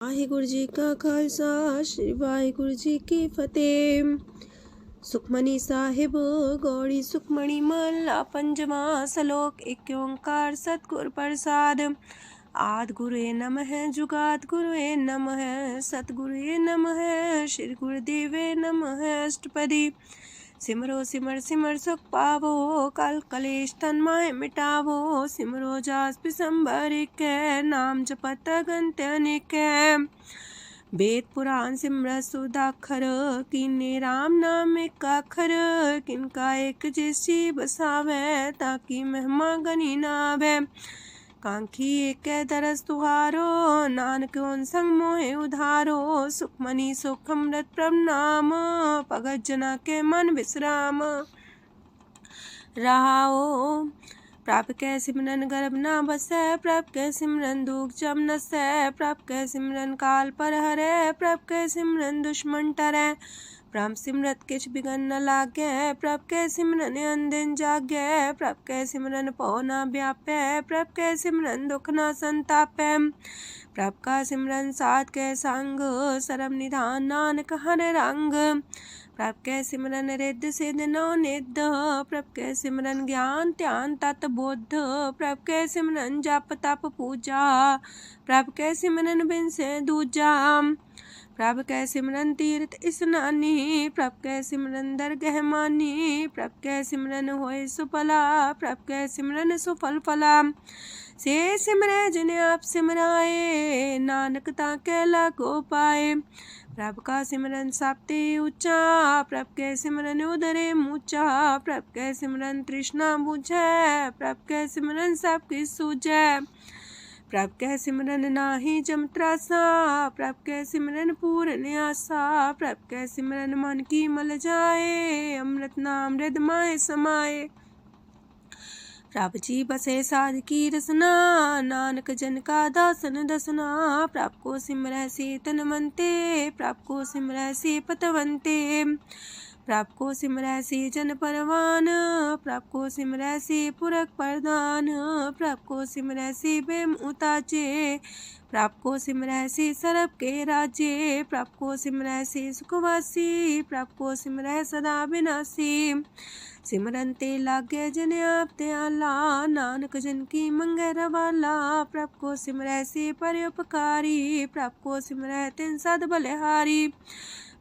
वाहिगुरु जी का खालसा श्री वाहिगुरु जी की फतेह। सुखमनी साहिब गौड़ी सुखमणि महला पंजवा सलोक। एक ओंकार सतगुर प्रसाद। आद गुरुए नमः जुगाद गुरुए नमः सतगुरुए नमः श्री गुरुदेवे नमः। अष्टपदी सिमरो सिमर सिमर सुख पावो कल कलेश तन माहे मिटावो। सिमरो जास पिसंबर के नाम जपत अगंत अनेक। वेद पुराण सिमरत सुदाखर किन्ने राम नाम एक अखर। किनका एक जैसी बसावे ताकि महिमा गनी नावे। कांखी एक दरस तुहारो नानक उन संग मोहे उधारो। सुखमनी सुख अमृत प्रभ नाम भगत जना के मन विश्राम। रहाओ प्रभ कै सिमरन गर्भ ना बसै। प्रभ कै सिमरन दुख जम नसै। प्रभ कै सिमरन काल पर हरै। प्रभ कै सिमरन दुश्मन टरै। प्रभ सिमरत किछ बिगन न लागै। प्रभ कै सिमरन अनदिन जागै। प्रभ कै सिमरन पौ ना व्यापै। प्रभ कै सिमरन दुख ना संतापै। प्रभ का सिमरन साध कै संग सरम निधान नानक हर रंग। प्रभ कै सिमरन रिद्ध सिद्ध नौ निध। प्रभ कै सिमरन ज्ञान ध्यान तत बुद्ध। प्रभ कै सिमरन जप तप पूजा। प्रभ कै सिमरन बिन से दूजा। प्रभ कै सिमरन तीर्थ स्नानी। प्रभ कै सिमरन दरगह मानी। प्रभ कै सिमरन होए सुफला। प्रभ कै सिमरन सुफल फला। से सिमरै जिन आप सिमराए नानक ताके लागो पाए। प्रभ का सिमरन सबते ऊंचा। प्रभ कै सिमरन उदरे मूचा। प्रभ कै सिमरन तृष्णा बुझै। प्रभ कै सिमरन सब किछ सूझै। प्रभ कै सिमरन नाही जम त्रासा। प्रभ कै सिमरन पूर्ण आसा। प्रभ कै सिमरन मन की मल जाए। अमृत नाम हृदय माहे समाए। प्रभ जी बसे साध की रसना नानक जन का दासन दसना। प्रभ को सिमरै से तन मनते। प्रभ को सिमरै से पतवंते। प्रभ को सिमरै से जन परवान। प्रभ को सिमरै से पुरख प्रधान। प्रभ को सिमरै से बेम उताचे। प्रभ को सिमरै से सरब के राजे। प्रभ को सिमरै से सुखवासी। प्रभ को सिमरै सदा विनाशी। सिमरन ते लागे जन आप दयाला नानक जन की मंगै रवाला। प्रभ को सिमरै से परोपकारी। प्रभ को सिमरै तिन सद बलिहारी।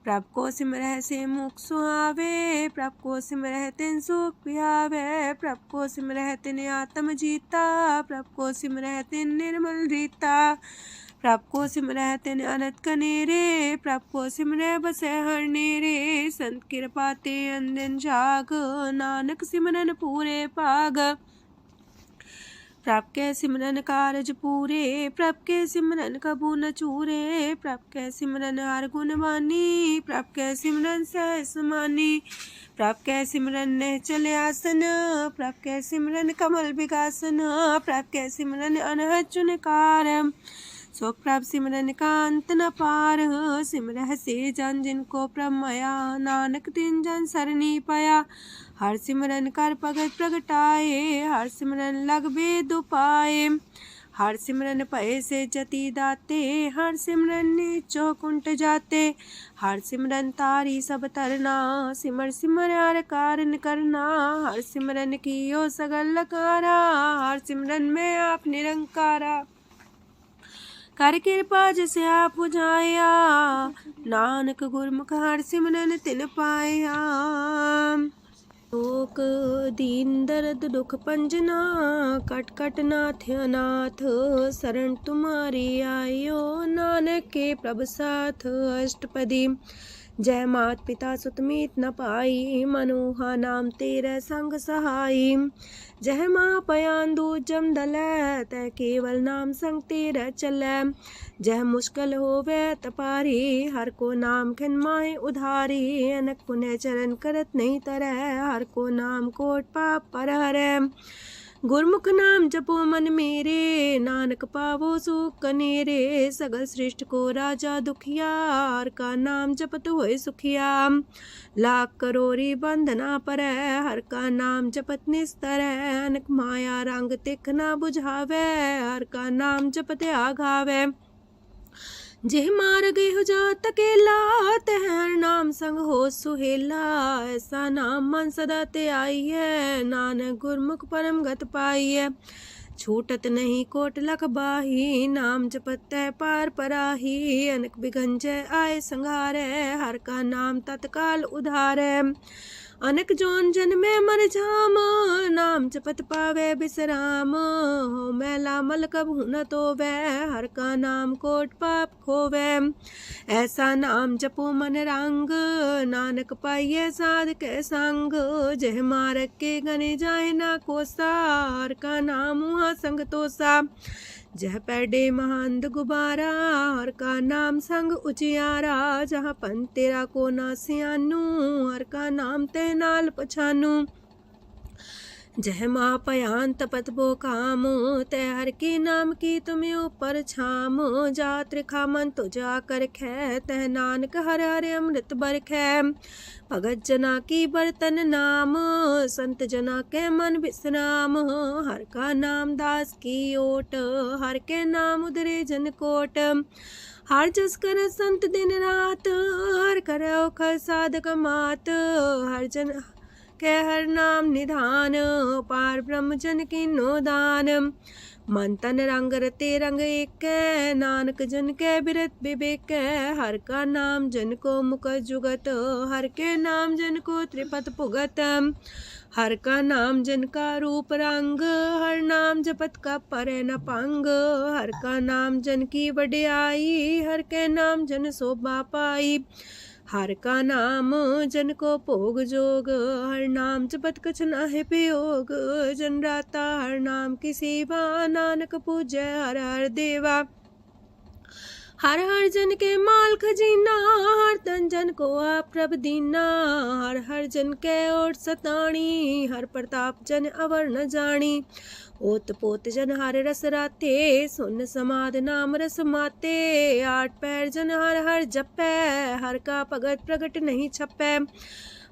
प्रभ को सिमरै से मुख सुहावे। प्रभ को सिमरै तिन सुख पिहावे। प्रभ को सिमरै तिन आत्म जीता। प्रभ को सिमरै तिन निर्मल रीता। प्रभ को सिमरै तिन अनंत कनेरे। प्रभ को सिमरै बसै हर नेरे। संत कृपा ते अंदिन जाग नानक सिमरन पूरे पाग। प्रभ कै सिमरन कारज पूरे। प्रभ कै सिमरन कबू न चूरे। प्रभ कै सिमरन हर गुण बानी। प्रभ कै सिमरन सहस समानी। प्रभ कै सिमरन निश्चल आसन। प्रभ कै सिमरन कमल विगासन। प्रभ कै सिमरन अनहद चुनकार। सो प्रभ सिमरन का अंत न पार। सिमरह से जन जिनको प्रभ माया नानक तिन जन सरनी पाया। हर सिमरन कर भगत प्रगटाए। हर सिमरन लग वेद उपाय। हर सिमरन भय से जति दाते। हर सिमरन नीचो कुंट जाते। हर सिमरन तारी सब तरना। सिमर सिमर हर कारण करना। हर सिमरन कियो सगल लकारा। हर सिमरन में आप निरंकारा। कर कृपा जैसे आप बुझाया नानक गुरमुख हर सिमरन तिन पाया। लोक दीन दर्द दुख पंजना कट कट नाथ अनाथ। शरण तुम्हारी आयो नानक के प्रभ साथ। अष्टपदी जय मात पिता सुत मीत न पाई। मनोहा नाम तेरे संग सहाई। जय माँ पयान दूज जम दलै तै केवल नाम संग तेरे चलै। जय मुश्किल होवे तपारी हर को नाम खिन माहे उधारी। अनक पुण्य चरण करत नहीं तरह हर को नाम कोट पाप पर हरै। गुरमुख नाम जपो मन मेरे नानक पावो सुख कनेरे। सगल सृष्टि को राजा दुखिया हर का नाम जपत होए सुखिया। लाख करोड़ी बंधना पर हर का नाम जपत निस्तर। अनक माया रंग तिख ना बुझावे हर का नाम जपत आघावे। जेह मार गए हो जात अकेला, तह हर नाम संग हो सुहेला। ऐसा नाम मन सदा ते आई है, नानक गुरमुख परम गत पाई है। छूटत नहीं कोट लख बाही, नाम जपत है पार पराही। अनक बिगंजय आए संघारे, हर का नाम तत्काल उधारे। अनक जोन जन्मे मर जाम, नाम जपत पावे बिसराम। हो मैला मल कबहु न तोवे, हर का नाम कोट पाप खोवे। ऐसा नाम जपो मन रंग, नानक पाइये साध के संग। जह मारक के गने जाए ना कोसा, हर का नाम हुआ संग तोसा। जह पैडे महांद गुबारा, हर का नाम संग उजियारा। जहाँ पन तेरा को ना सियानू, हर का नाम ते नाल पछानू। जह माँ पयान तपत बो काम, तय हर के नाम की तुम्हें ऊपर छाम। जा त्रिखा मन तो जा कर खे, तह नानक हर हर अमृत बरखै। भगत जना की बर्तन नाम, संत जना के मन विश्राम। हर का नाम दास की ओट, हर के नाम उधरे जन कोट। हर जस कर संत दिन रात, हर करो खर साधक मात। हर जन के हर नाम निधान, पार ब्रह्म जन की नो दान। मन तन रंग रते रंग एक, नानक जन के बिरत विवेक। हर का नाम जन को मुख जुगत, हर के नाम जन को त्रिपत पुगत। हर का नाम जन का रूप रंग, हर नाम जपत का परे न पंग। हर का नाम जन की वड्याई, हर के नाम जन शोभा पाई। हर का नाम जन को भोग जोग, हर नाम जपत कछ नाहि वियोग। जन राता हर नाम की सेवा, नानक पूजै हर हर देवा। हर हर जन के माल खजीना, हर तन जन को आप प्रभ दीना। हर हर जन के ओट सताणी, हर प्रताप जन अवर न जानी। ओत पोत जन हर रस राते, सुन समाध नाम रस माते। आठ पैर जन हर हर जपै, हर का भगत प्रगट नहीं छपै।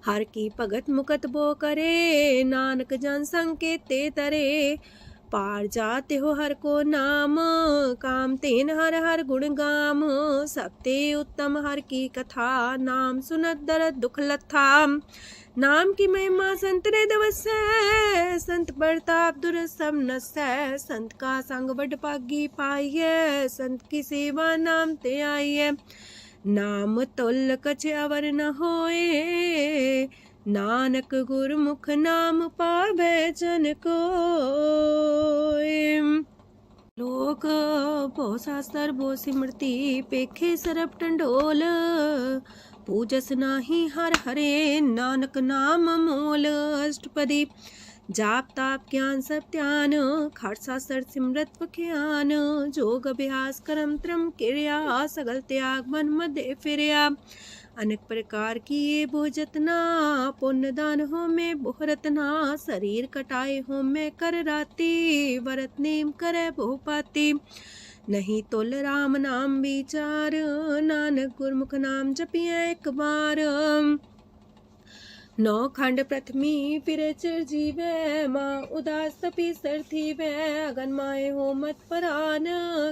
हर की भगत मुकत बो करे, नानक जन संकेते तरे। पार जाते हो हर को नाम, काम तेन हर हर गुण गाम। सबते उत्तम हर की कथा, नाम सुनत दरद दुख लथा। नाम की महिमा संत रे दवसै, संत प्रताप दुर सब नसै। संत का संग बड़ पागी पाइयै, संत की सेवा नाम ते आइयै। नाम तुल कछ अवर न होए, नानक गुरमुख नाम पावै जन कोय। लोक भो शास्त्र भो सिमरती, पेखे सरब टंडोल। पूजस नाही हर हरे, नानक नाम मोल। अष्टपदी जाप ताप ज्ञान सब ध्यान, खाट शास्त्र सिमरत बख्यान। जोग अभ्यास करम त्रम क्रिया, सगल त्याग मन मध्य फिरया। अनेक प्रकार की ये भोजतना, पुण्य दान हो में बहुरतना। शरीर कटाए हो में कर राती, व्रत नेम करे बहुपाती। नहीं तुल राम नाम विचार, नानक गुरमुख नाम जपिया एक बार। नौ खंड प्रथमी फिर चिरजीवै, माँ उदास तपी सर थीवै। अगन माए हो मत परान,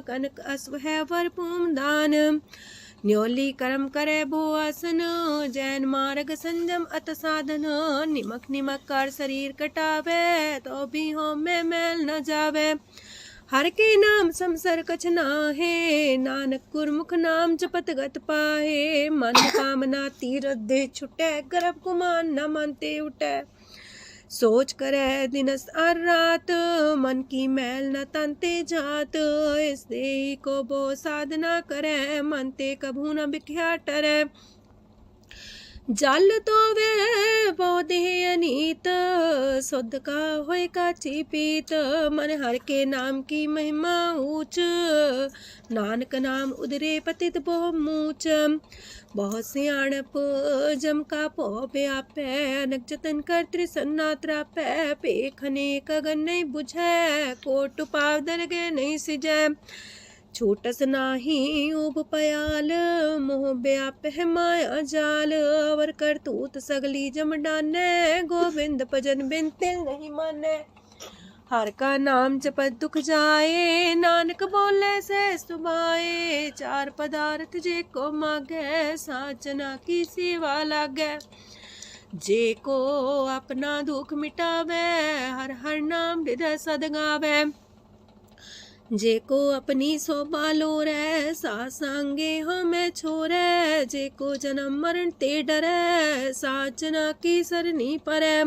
कनक अश्व है वर पूम दान। न्योली कर्म करे भो आसन, जैन मार्ग संजम अत साधन। निमक निमक कर शरीर कटावे, तो भी हो में मैल न जावे। हर के नाम समसर कछ नाहे, नानक गुरमुख नाम जपत गत पाहे। मन कामना तीरथ दे छुटै, गर्भ गुमान न मानते उठै। सोच करे दिनस और रात, मन की मैल न तनते जात। इस देही को बो साधना करे, मनते कभू न बिख्या टरै। जल तो वे बोधे अनीत, शुद्ध का होए काची पीत। मन हर के नाम की महिमा ऊंच, नानक नाम उदरे पतित बहु मूच। बहुत सियाणप जम का पो व्यापै, अनक जतन कर त्रिसन्ना त्रापै। पेखने कगन नहीं बुझै, कोट पाव दरगे नहीं सिजै। छूटस नाही उब पयाल, मोह व्याप है माया जाल। अवर करतूत सगली जम डानै, गोविंद भजन बिन तिल नहीं मानै। हर का नाम जपत दुख जाए, नानक बोले से सुभाए। चार पदार्थ जे को मागे, साजना की सेवा लागे। जे को अपना दुख मिटावे, हर हर नाम हृदय सद गावे। जे को अपनी शोभा लोरे, सासंगे हमें छोरे। जे को जन्म मरण ते डरे, साजना की सरनी परे।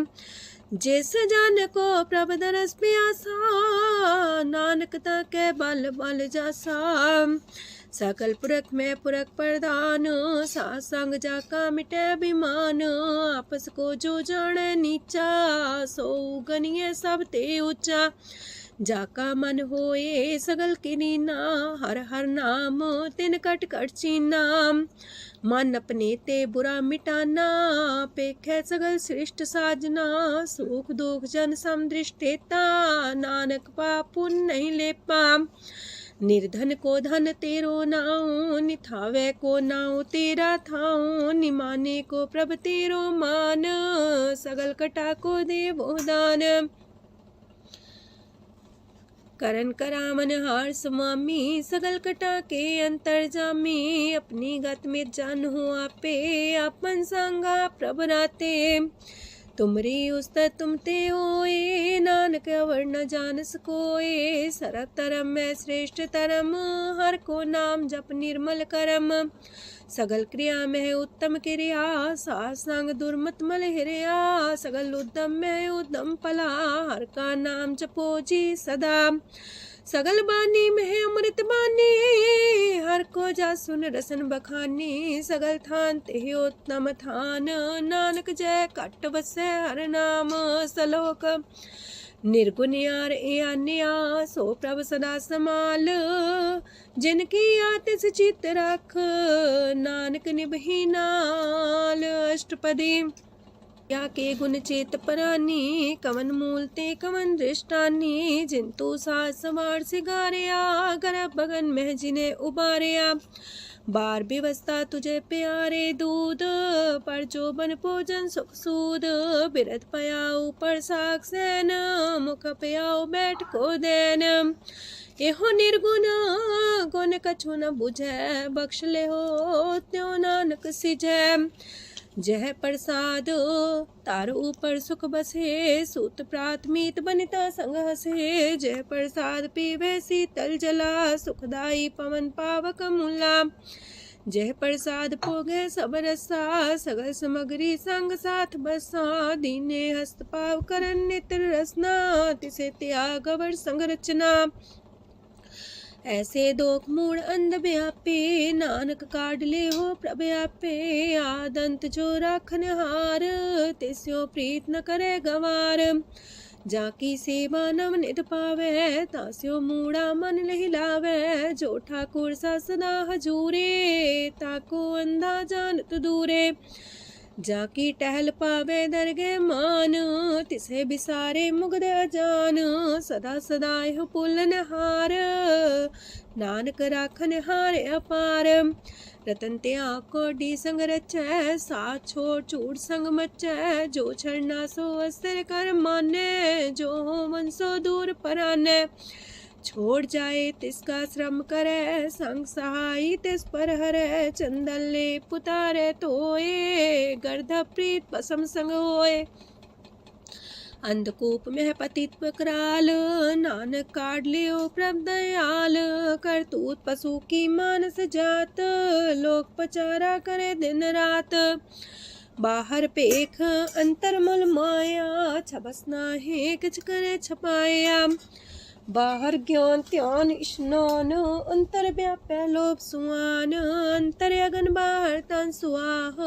जिस जन को प्रभ दरस प्यासा, नानक ताके बल बल जासा। सकल पुरख में पुरख प्रधान, सासंग जाका मिटे अभिमान। आपस को जो जाने नीचा, सो गनिए सब ते ऊंचा। जाका मन होए सगल किनीना, हर हर नाम तिन कट कट चीना। मन अपने ते बुरा मिटाना, पेखे सगल श्रेष्ठ साजना। सुख दुख जन समदृष्टेता, नानक पाप पुण्य नहीं लेपा। निर्धन को धन तेरो नाऊ, निथावे को नाऊ तेरा थाऊ। निमाने को प्रभ तेरो मान, सगल कटा को देवो दान। करन करामन हार समामी, सगल कटा के अंतर जामी। अपनी गत में जन हो आपे, आपन संगा प्रभ राते। तुमरी उस्तर तुम ते होए, नानक अवर न जानस कोए। सरब तरम में श्रेष्ठ तरम, हर को नाम जप निर्मल करम। सगल क्रिया में उत्तम क्रिया, सासंग दुर्मत मल हिरिया। सगल उद्यम में उद्यम फला, हर का नाम जपो जी सदा। सगल बानी में अमृत बानी, हर को जा सुन रसन बखानी। सगल थान ते उत्तम थान, नानक जय कट बसे हर नाम सलोक। निर्गुण यार आन्या, सो प्रभ सदा समाल। जिनकी आतिस चित रख, नानक निभही नाल। अष्टपदी या के गुण चेत परानी, कवन मूल ते कवन दृष्टानी। जिंतु सास सवार सिगारिया, गर्भ बगन में जिने उबारिया। बार व्यवस्था तुझे प्यारे दूध, पर जो बन भोजन सुख सूद। बिरत पयाऊ पर साग सैन, मुख पयाऊ बैठ को देन। एहो निर्गुण गुण कछु न बुझे, बख्श ले हो त्यों नानक सिझे। जह प्रसाद तार ऊपर सुख बसे, सूत प्रात मीत बनिता संग हसे। जह प्रसाद पीवे शीतल जला, सुखदाई पवन पावक मूला। जह प्रसाद पोगे सब रसा, सगल समग्री संग साथ बसा। दीने हस्त पाव करन नेत्र रसना, तिसे त्याग अवर संग रचना। ऐसे दोख मूड अंध व्यापे, नानक काढ़ ले हो प्रभ आपे। आदंत जो राखन हार, तिस्यो प्रीत न करे गवार। जाकी सेवा नव निध पावे, तास्यो मूड़ा मन लहिलावे। जो ठाकुर सा सदा हजूरे, ताको अंधा जानत दूरे। जाकी टहल पावे दरगे मान, तिसे बिसारे मुग्ध अजान। सदा सदा यह पुलन हार, नानक राखन हारे अपार। रतन त्याग कोडी संग रचै, साथ छोड़ चूड़ संग मचै। जो छड़ना सो अस्तर कर माने, जो हो मन सो दूर पराने। छोड़ जाए तिसका श्रम करे, संग सहाई तिस पर हरे। चंदन ले पुतारे तोए, गर्ध प्रीत पसम संग होए। अंधकूप में पतित कराल, नानक काढ़ लियो प्रभ दयाल। करतूत पशु की मानस जात, लोक पचारा करे दिन रात। बाहर पेख अंतर मल माया, छबस नाहे किछ करे छपाया। बाहर ज्ञान त्यान स्नान, अंतर व्यापै लोभ सुआन। अंतर अगन बाहर तन सुआह,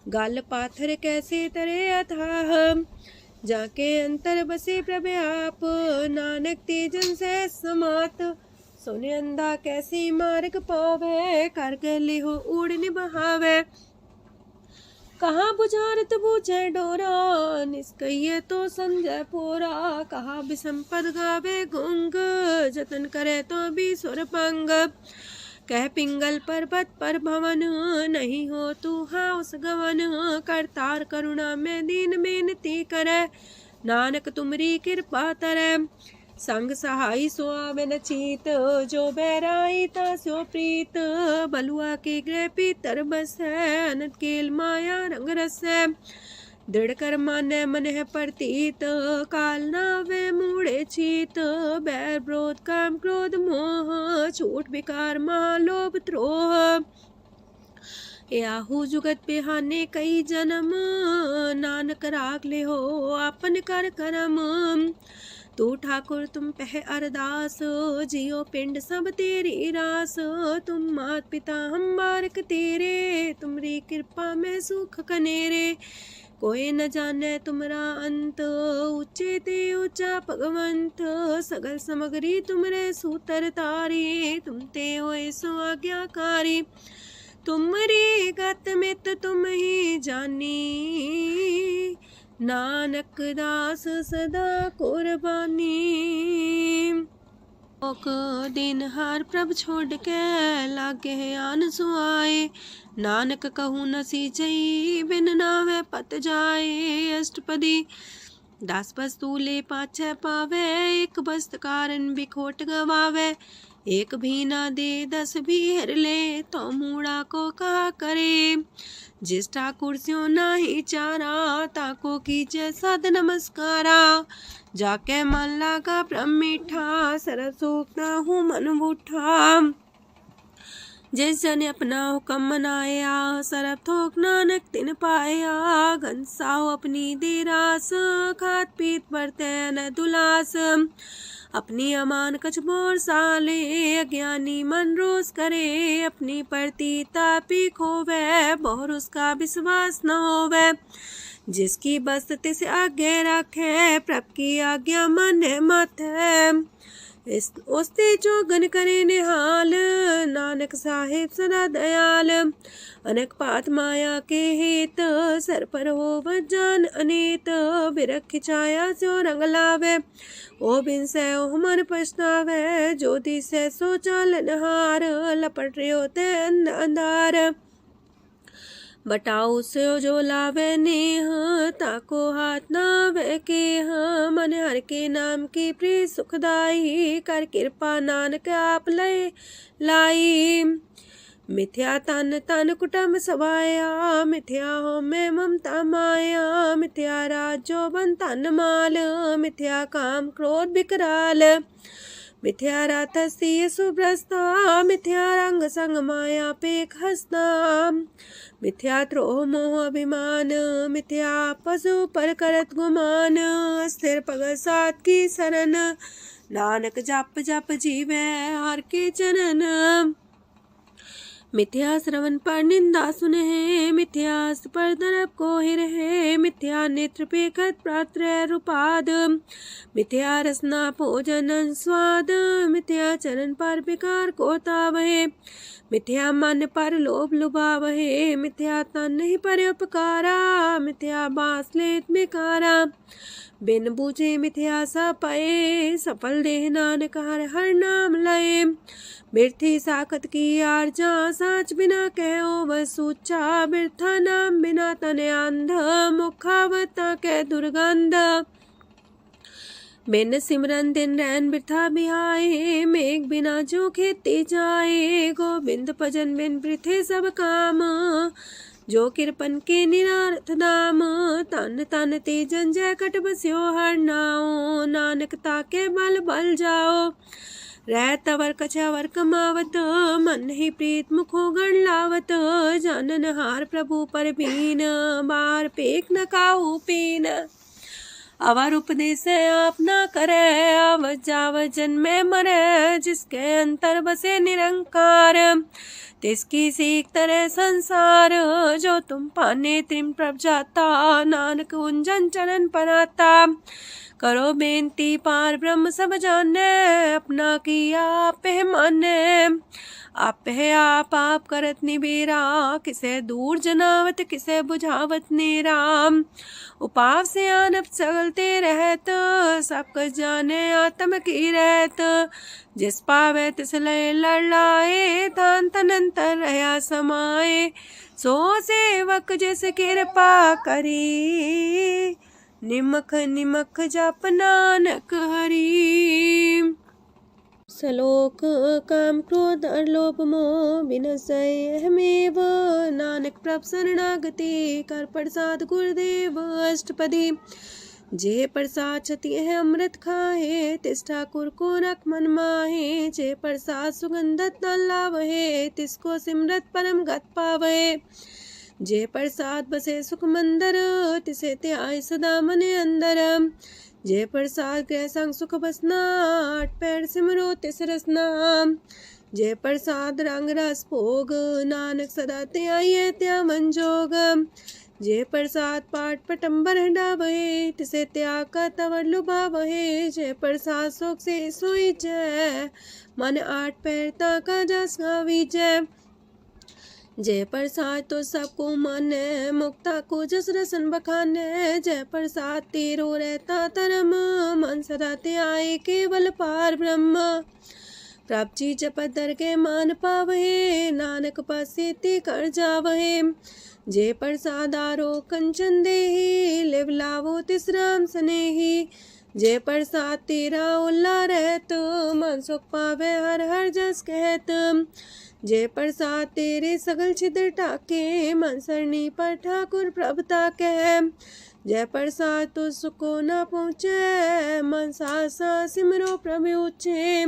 गल पाथर कैसे तरे अथाह। जाके अंतर बसे प्रभ आप, नानक तेजन से समात। सोने अंधा कैसे मार्ग पावे, कर गले हो उड़ निबहावे। कहाँ बुझारत बूझे डोरा, निष्कइये तो संजय पोरा। कहा विसंपद गावे गुंग, जतन करे तो भी सुर पंग। कह पिंगल पर्वत पर भवन, नहीं हो तू हाउस गवन। करतार करुणा में दीन बेनती करे, नानक तुमरी कृपा तरੈ। संग सहाई सो आवे न चीत, जो बैराई तास्यो प्रीत। बलुआ के गृह पीतर बसै, अनंत केल माया रंग रसै। दृढ़ कर मानै मन है प्रतीत, काल नावे मूढ़े चीत। बैर विरोध काम क्रोध मोह, छूट विकार माह लोभ द्रोह। याहू जुगत बिहाने कई जन्म, नानक राख ले हो आपन कर करम। तू ठाकुर तुम पह अरदास, जियो पिंड सब तेरी रास। तुम मात पिता हम बारक तेरे, तुमरी कृपा में सुख कनेरे। कोई न जाने तुमरा अंत, ऊंचे ते ऊंचा भगवंत। सगल समगरी तुमरे सूतर तारी, तुम ते होए सो आज्ञाकारी। तुमरी गत मित तुम ही जानी, नानक दास सदा कुर्बानी। ओक दिन हार प्रभ छोड़ के, लागे आन सुआए। नानक कहूँ न सीचई, बिन नावे पत जाए। अष्टपदी दास बस्तु ले पाछे पावे, एक बस्त कारण बिखोट गवावे। एक भी ना दे दस भी हर ले, तो मूड़ा को कहा करे। जिस ठाकुर स्यों नाही चारा, ताको कीजे सद नमस्कारा। जाके मन लागा ब्रह्म मीठा, सरल सूखना हूँ मन बूठा। जिस जन अपना हुक्म मनाया, सरब थोक नानक तिन पाया। घनसाओ अपनी दे रास, खात पीत बरते न दुलास। अपनी अमान कछ बोर साले, अज्ञानी मन रोस करे। अपनी प्रतीता पी खोवे, बोर उसका विश्वास न होवे। जिसकी बस तिस आगे रखे, प्रभ की आज्ञा माने माथे। उसते चौगन करे निहाल, नानक साहिब सदा दयाल। अनेक पात माया के हेत, सर पर हो जान अनेत। बिरख छाया सो रंग लावे, ओ बिन से ओ मन पछतावे। जो दिसे सो चालन हार, लपट रहो ते अंधार। बटाऊ से जो लावे नेह, ताको हाथ नावे केह। मन हर के नाम की प्रिय सुखदाई, कर कृपा नानक आप लय लाई। मिथ्या तन तन कुटुम्ब सवाया, मिथ्या हो में ममता माया। मिथ्या राजो बन तन माल, मिथ्या काम क्रोध विकराल। मिथ्या रातसी सुभ्रस्ता, मिथ्या रंग संग माया पेख हस्ता। मिथ्या द्रोह मोह अभिमान, मिथ्या पशु पर करत गुमान। स्थिर पग सात की शरण, नानक जप जप जीवे हर के चरण। मिथ्या श्रवण पर निंदा सुने, मिथ्या पर दरब को ही रहे। मिथ्या नेत्र पेखत प्रात्र रूपाद, मिथ्या रसना भोजन स्वाद। मिथ्या चरण पर विकार को तावहे, मिथ्या मन पर लोभ लुभावहे। मिथ्या तन ही पर उपकारा, मिथ्या बास लेत बेकारा। बिन बूझे मिथ्या सा पाए, सफल देह नानक हर हर नाम लय। बिरथी साखत की आरजा, साच बिना कहो वह सूचा। बिरथा नाम बिना तन अंध, मुखावता के दुर्गंध। बिन सिमरन दिन रैन बिरथा बिहाए, मेघ बिना जो खेती जाए। गोविंद भजन बिन बिरथे सब काम, जो किरपन के निरार्थ दाम। तन तन ते जंजय कट बस्यो हर नाओ, नानक ताके बल बल जाओ। रह तवर कछवर कमावत, मन ही प्रीत मुखो गण लावत। जानन हार प्रभु पर बीन, बार पेख न काहू पीन। अवर उपदेश आप न करे, आवत जावत जन्मे मरे। जिसके अंतर बसे निरंकार, तिसकी सीख तरह संसार। जो तुम पाने त्रिम प्रभ जाता, नानक उंजन चरण पर आता। करो बेनती पार ब्रह्म सब जाने, अपना किया आप माने। आप है आप करत निबेरा, किसे दूर जनावत किसे बुझावत नेरा। उपाव से आनप चलते रहत, सब कुछ जाने आत्म की रहत। जिस पावे तिस लय लड़ाए, थान तनंतर रहा समाए। सो सेवक जिस कृपा करी, निमख निमख जप नानक हरि। सलोक काम क्रोध और लोभ मोह विनशय अहमेव, नानक प्रभ शरणागति कर प्रसाद गुरुदेव अष्टपदी। जे प्रसाद छति है अमृत खाहे, तिस ठाकुर को रख मन माहे। जे प्रसाद सुगंधत न लावहे, तिसको सिमरत परम गत पावहे। जे प्रसाद बसे सुख मंदर, तिसे त्याय सदा मने अंदर। जे प्रसाद गृह संग सुख बसना, आठ पैर सिमरो तिस रसना। जे प्रसाद रंग रस भोग, नानक सदा त्याये त्या मन जोग। जे प्रसाद पाठ पटम्बर डावहे, तिसे त्याग का तवर लुभावहे। जे प्रसाद शोक से सोई जय, मन आठ पैर ताका जस गावी जय। जय प्रसाद तो सबको माने, मुक्ता को जस रसन बखाने। जय प्रसाद तेरो रहता धर्म, मन सदा त्याये केवल पार ब्रह्म। प्रभ जी जपत दर के मान पावहे, नानक पासे कर जावहे। जे प्रसाद आरो कंचन देही, लिव लावो तिस राम स्नेही। जे प्रसाद तेरा उल्ला रहत, मन सुख पावे हर हर जस कहत। जे प्रसाद तेरे सगल छिद्र टाके, मन सरनी पर ठाकुर प्रभ ताके। जय प्रसाद तो सुको न पहुँचे, मन सा सिमरो प्रभु ऊँचे।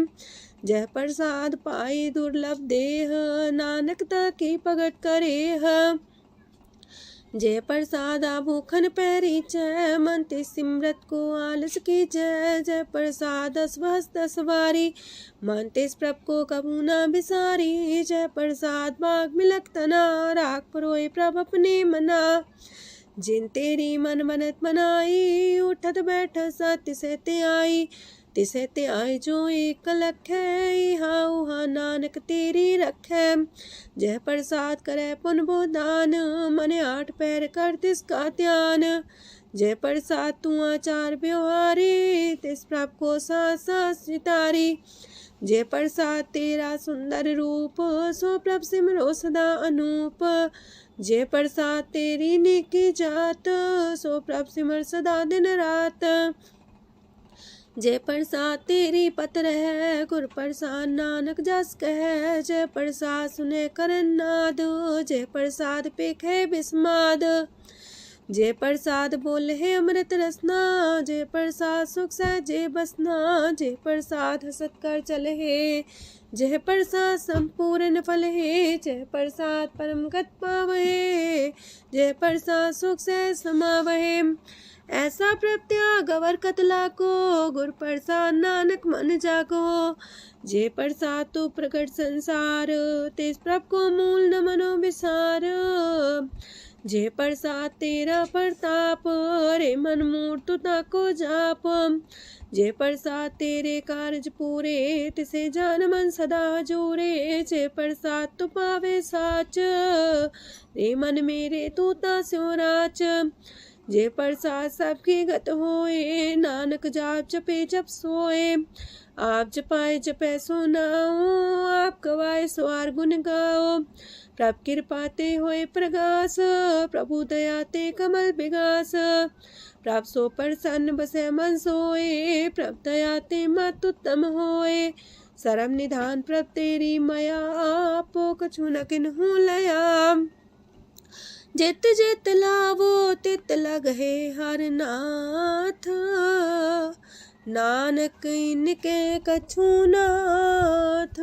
जय प्रसाद पाई दुर्लभ देह, नानक ताकी प्रगट करे। जय प्रसाद आभूखन पैरी जय, मन ते सिमरत को आलस की जय। जय प्रसाद अस्वस्थ सवारी, मन तेस प्रभ को कबू न बिसारी। जय प्रसाद बाग मिलक तना, राख परोए प्रभ अपने मना। जिन तेरी मन मनत मनाई, उठत बैठत सत्य से ते आई। तिसे ते आए जो एक लख है, इहा उहा नानक तेरी रखै। जय प्रसाद करे पुन बोदान, मने आठ पैर कर तिसका ध्यान। जय प्रसाद तू आचार व्यवहारी, तिस प्रभ को सास सास सितारी। जय प्रसाद तेरा सुंदर रूप, सो प्रभ सिमरो सदा अनूप। जय प्रसाद तेरी नेकी जात, सो प्रभ सिमर सदा दिन रात। जय प्रसाद तेरी पत्र है, गुर प्रसाद नानक जस कह। जय प्रसाद सुने करन नाद, जय प्रसाद पेखे बिस्माद। जय प्रसाद बोले है अमृत रसना, जय प्रसाद सुख सहजे बसना। जय प्रसाद हसत कर चले है, जय प्रसाद संपूर्ण फल है। जय प्रसाद परम गत पावहे, जय प्रसाद सुख से समावहे। ऐसा प्रत्याग अवर कतला को, गुर प्रसाद नानक मन जागो। जे प्रसाद तो प्रकट संसार, तेज प्रभ को मूल न मनो विसार। जे प्रसाद तेरा प्रताप, रे मन मूर्त ताको जाप। जे प्रसाद तेरे कारज पूरे, तिसे जान मन सदा जोरे। जे प्रसाद तू पावे साच, रे मन मेरे तू ता स्यो राच। जे प्रसाद सबकी गत होए, नानक जाप जपे जप सोए। आप जपाए जपे सो नाओ, आप गवाए सो आर गुण गाओ। प्रभ कृपा ते होए प्रगास, प्रभु दया ते कमल विगास। प्रभ सो प्रसन्न बसे मन सोए, प्रभ दया ते मत उत्तम होए। सरम निधान प्रभ तेरी मया, आपो कछु न किन्हु लया। जित जित लावो तित लगहे हर नाथ, नानक इनके कछु नाथ।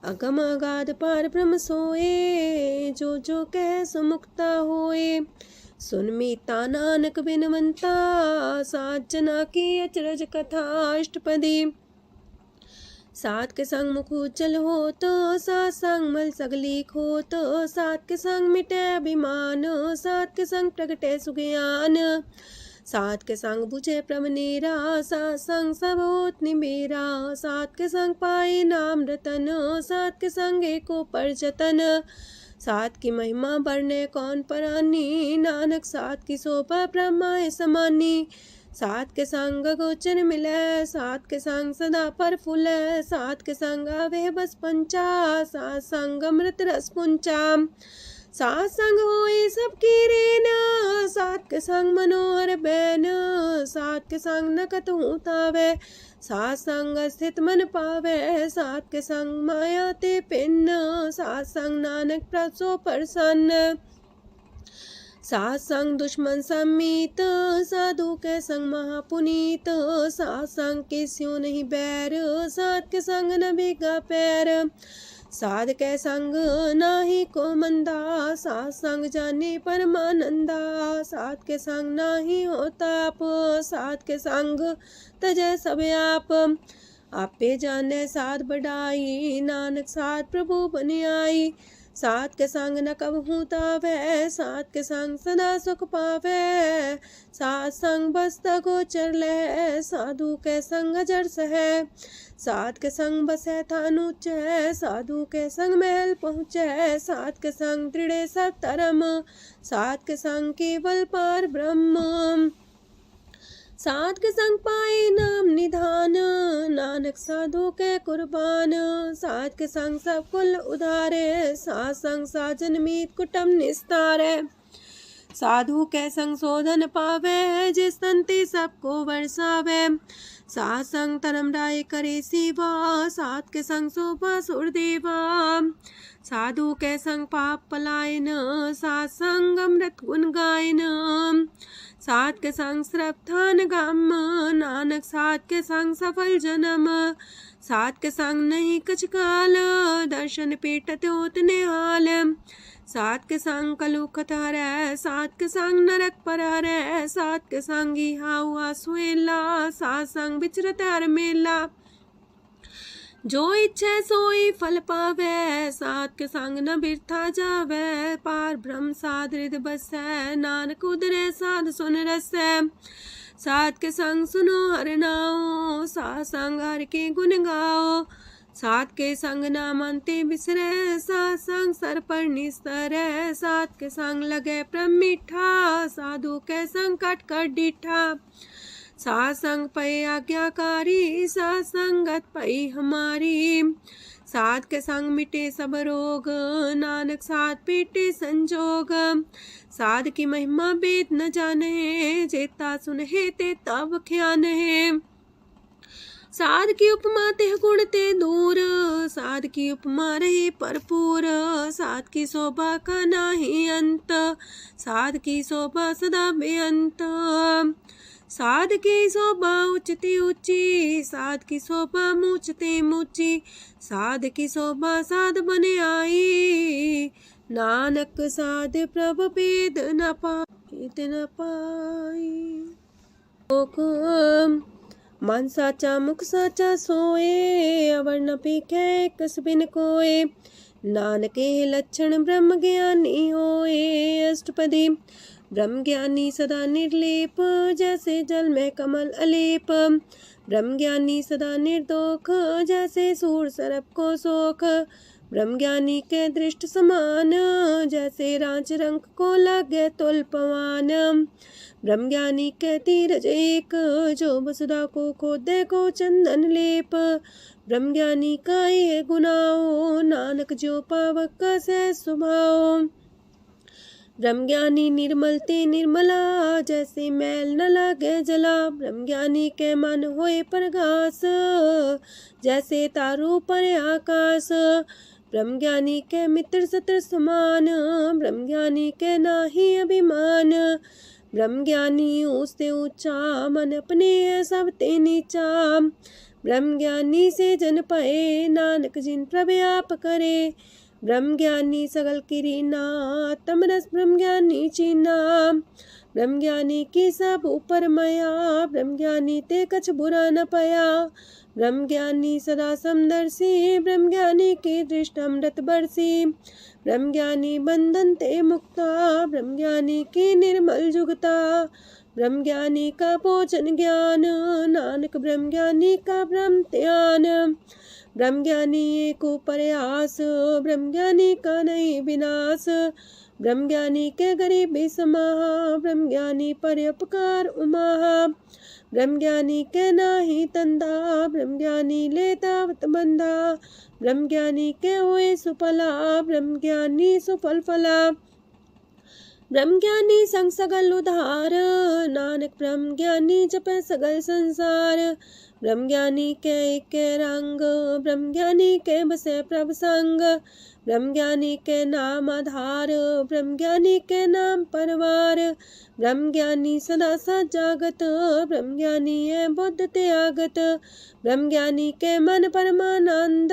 अगम अगाध पार ब्रह्म सोए, जो जो कह सो मुक्ता होए। सुन मीता नानक बिनवंता, सात जना की अचरज कथा अष्टपदी। सात के संग मुख उज्जल हो तो, सात संग मल सगली खो तो। सात के संग मिटे अभिमान, सात के संग प्रगटे सुज्ञान। सात के संग बुझे प्रभ नेरा, सात संग सब होत निमेरा। सात के संग पाए नाम रतन, सात के संग एको पर जतन। सात की महिमा बरने कौन परानी, नानक सात की शोभा ब्रह्मा समानी। सात के संग गोचर मिले, सात के संग सदा पर फूले। सात के संग आवे बस पंचा, सात संग अमृत रस पुंचा। सात संग होए सबकी रेन, सात के संग मनोहर बैन, सात के संग न कतहु तावै, सात संग स्थित मन पावै, सात के संग माया ते पिन, सात संग नानक प्रसो प्रसन्न, सात संग दुश्मन समीत, साधु के संग महापुनीत, सात संग के स्यों नहीं बैर, सात के संग न भीगा पैर, साध के संग नाही को मंदा, सात संग जाने परमानंदा, सात के संग नाही हो ताप, सात के संग तजय सब आप, आपे जाने साध बढ़ाई, नानक साध प्रभु बन आई, सात के संग न कबहू तावै, सात के संग सदा सुख पावै, सात संग बसता गोचर लहै, साधु के संग अजर सहै, सात के संग बसै थान ऊंचै, साधु के संग महल पहुँचै, सात के संग दृढ़ सब धर्म, सात के संग केवल पार ब्रह्म, सात के संग पाए नाम निधान, नानक साधु के कुर्बान, सात के संग सब कुल उधारे, सात संग साजन मीत कुटुम निस्तारे, साधु के संग शोधन पावे, जिस संति सबको वर्षावे, सात संग धर्म राय करे सेवा, सात के संग शोभा सुरदेवा, साधु के संग पाप पलायन, सात संग अमृत गुण गायन, सात के संग श्रद्धान गम, नानक सात के संग सफल जन्म, सात के संग नहीं कछ काल, दर्शन पेटत होत निहाल, सात के संग कलुखत हरै, सात के संग नरक पर हरै, सात के संग इहा हुआ सुहेला, सात संग विचरत हर मेला, जो इच्छा सोई फल पावै, सात के संग न बिरथा जावै, पार ब्रह्म साध हृदय बसै, नानक उदरै साध सुन रसै, सात के संग सुनो हर नाओ, सात संग हर के गुण गाओ, सात के संग ना मानते बिसरै, सात संग सर पर निस्तरै, सात के संग लगे प्रेम मीठा, साधु के संग कट कर डिठा, सात संग पै आज्ञाकारी, सात संगत पै हमारी, सात के संग मिटे सब रोग, नानक सात पीटे संजोग, साध की महिमा वेद न जाने, जेता सुनहे ते तब ख्यान है, साध की उपमा तेह गुण ते दूर, साध की उपमा रहे भरपूर, साध की शोभा का नाही अंत, साध की शोभा सदा बेअंत, साध की शोभा उच्चती ऊंची, साध की शोभा मूचते मूची, साध की शोभा साध बने आई, नानक साध प्रभु भेद न पाई, मन साचा मुख साचा सोए, अवर न पीखे कस बिन कोए, नानके लक्षण ब्रह्म ज्ञानी होए, अष्टपदी ब्रह्म ज्ञानी सदा निर्लेप, जैसे जल में कमल अलेप, ब्रह्म ज्ञानी सदा निर्दोख, जैसे सूर सरप को सोख, ब्रह्म ज्ञानी के दृष्ट समान, जैसे रांच रंग को लागे तुल पवान, ब्रह्म ज्ञानी के तीरज एक, जो वसुधा को खोदे को चंदन लेप, ब्रह्म ज्ञानी का ये गुनाओ, नानक जो पावक का सह स्वभाव, ब्रह्म ज्ञानी निर्मल ते निर्मला, जैसे मैल न लागे जला, ब्रह्म ज्ञानी के मन होए प्रगास, जैसे तारू पर आकाश, ब्रह्म ज्ञानी के मित्र सत्र समान, ब्रह्म ज्ञानी के नाही अभिमान, ब्रह्म ज्ञानी ऊंचते ऊंचा, मन अपने सब ते नीचा, ब्रह्म ज्ञानी से जन पाए, नानक जिन प्रभु आप करे, ब्रह्म ज्ञानी सगल किरीना, तमरस ब्रह्म ज्ञानी चीना, ब्रह्म ज्ञानी की सब ऊपर माया, ब्रह्म ज्ञानी ते कछ बुरा न पाया, ब्रह्म ज्ञानी सदा समदर्शी, ब्रह्म ज्ञानी की दृष्टि अमृत बरसी, ब्रह्म ज्ञानी बंधन ते मुक्ता, ब्रह्म ज्ञानी की निर्मल जुगता, ब्रह्म ज्ञानी का भोजन ज्ञान, नानक ब्रह्म ज्ञानी का ब्रह्म ध्यान, ब्रह्म ज्ञानी एक प्रयास, ब्रह्म ज्ञानी का नहीं विनाश, ब्रह्म ज्ञानी के गरीबी समाहा, ब्रह्म ज्ञानी पर उपकार उमाहा। ब्रह्म ज्ञानी के नाही तंदा, ब्रह्म ज्ञानी लेता बंधा। ब्रह्म ज्ञानी के हुए सुफला, ब्रह्म ज्ञानी सुफल फला। ब्रह्म ज्ञानी संग सगल उधार, नानक ब्रह्म ज्ञानी जपे सगल संसार। ब्रह्म ज्ञानी के रंग, ब्रह्म ज्ञानी के बसे प्रभ संग। ब्रह्म ज्ञानी के नाम आधार, ब्रह्म ज्ञानी के नाम परवार। ब्रह्म ज्ञानी सदा सजागत, ब्रह्म ज्ञानी है बुद्ध त्यागत। ब्रह्म ज्ञानी के मन परमानंद,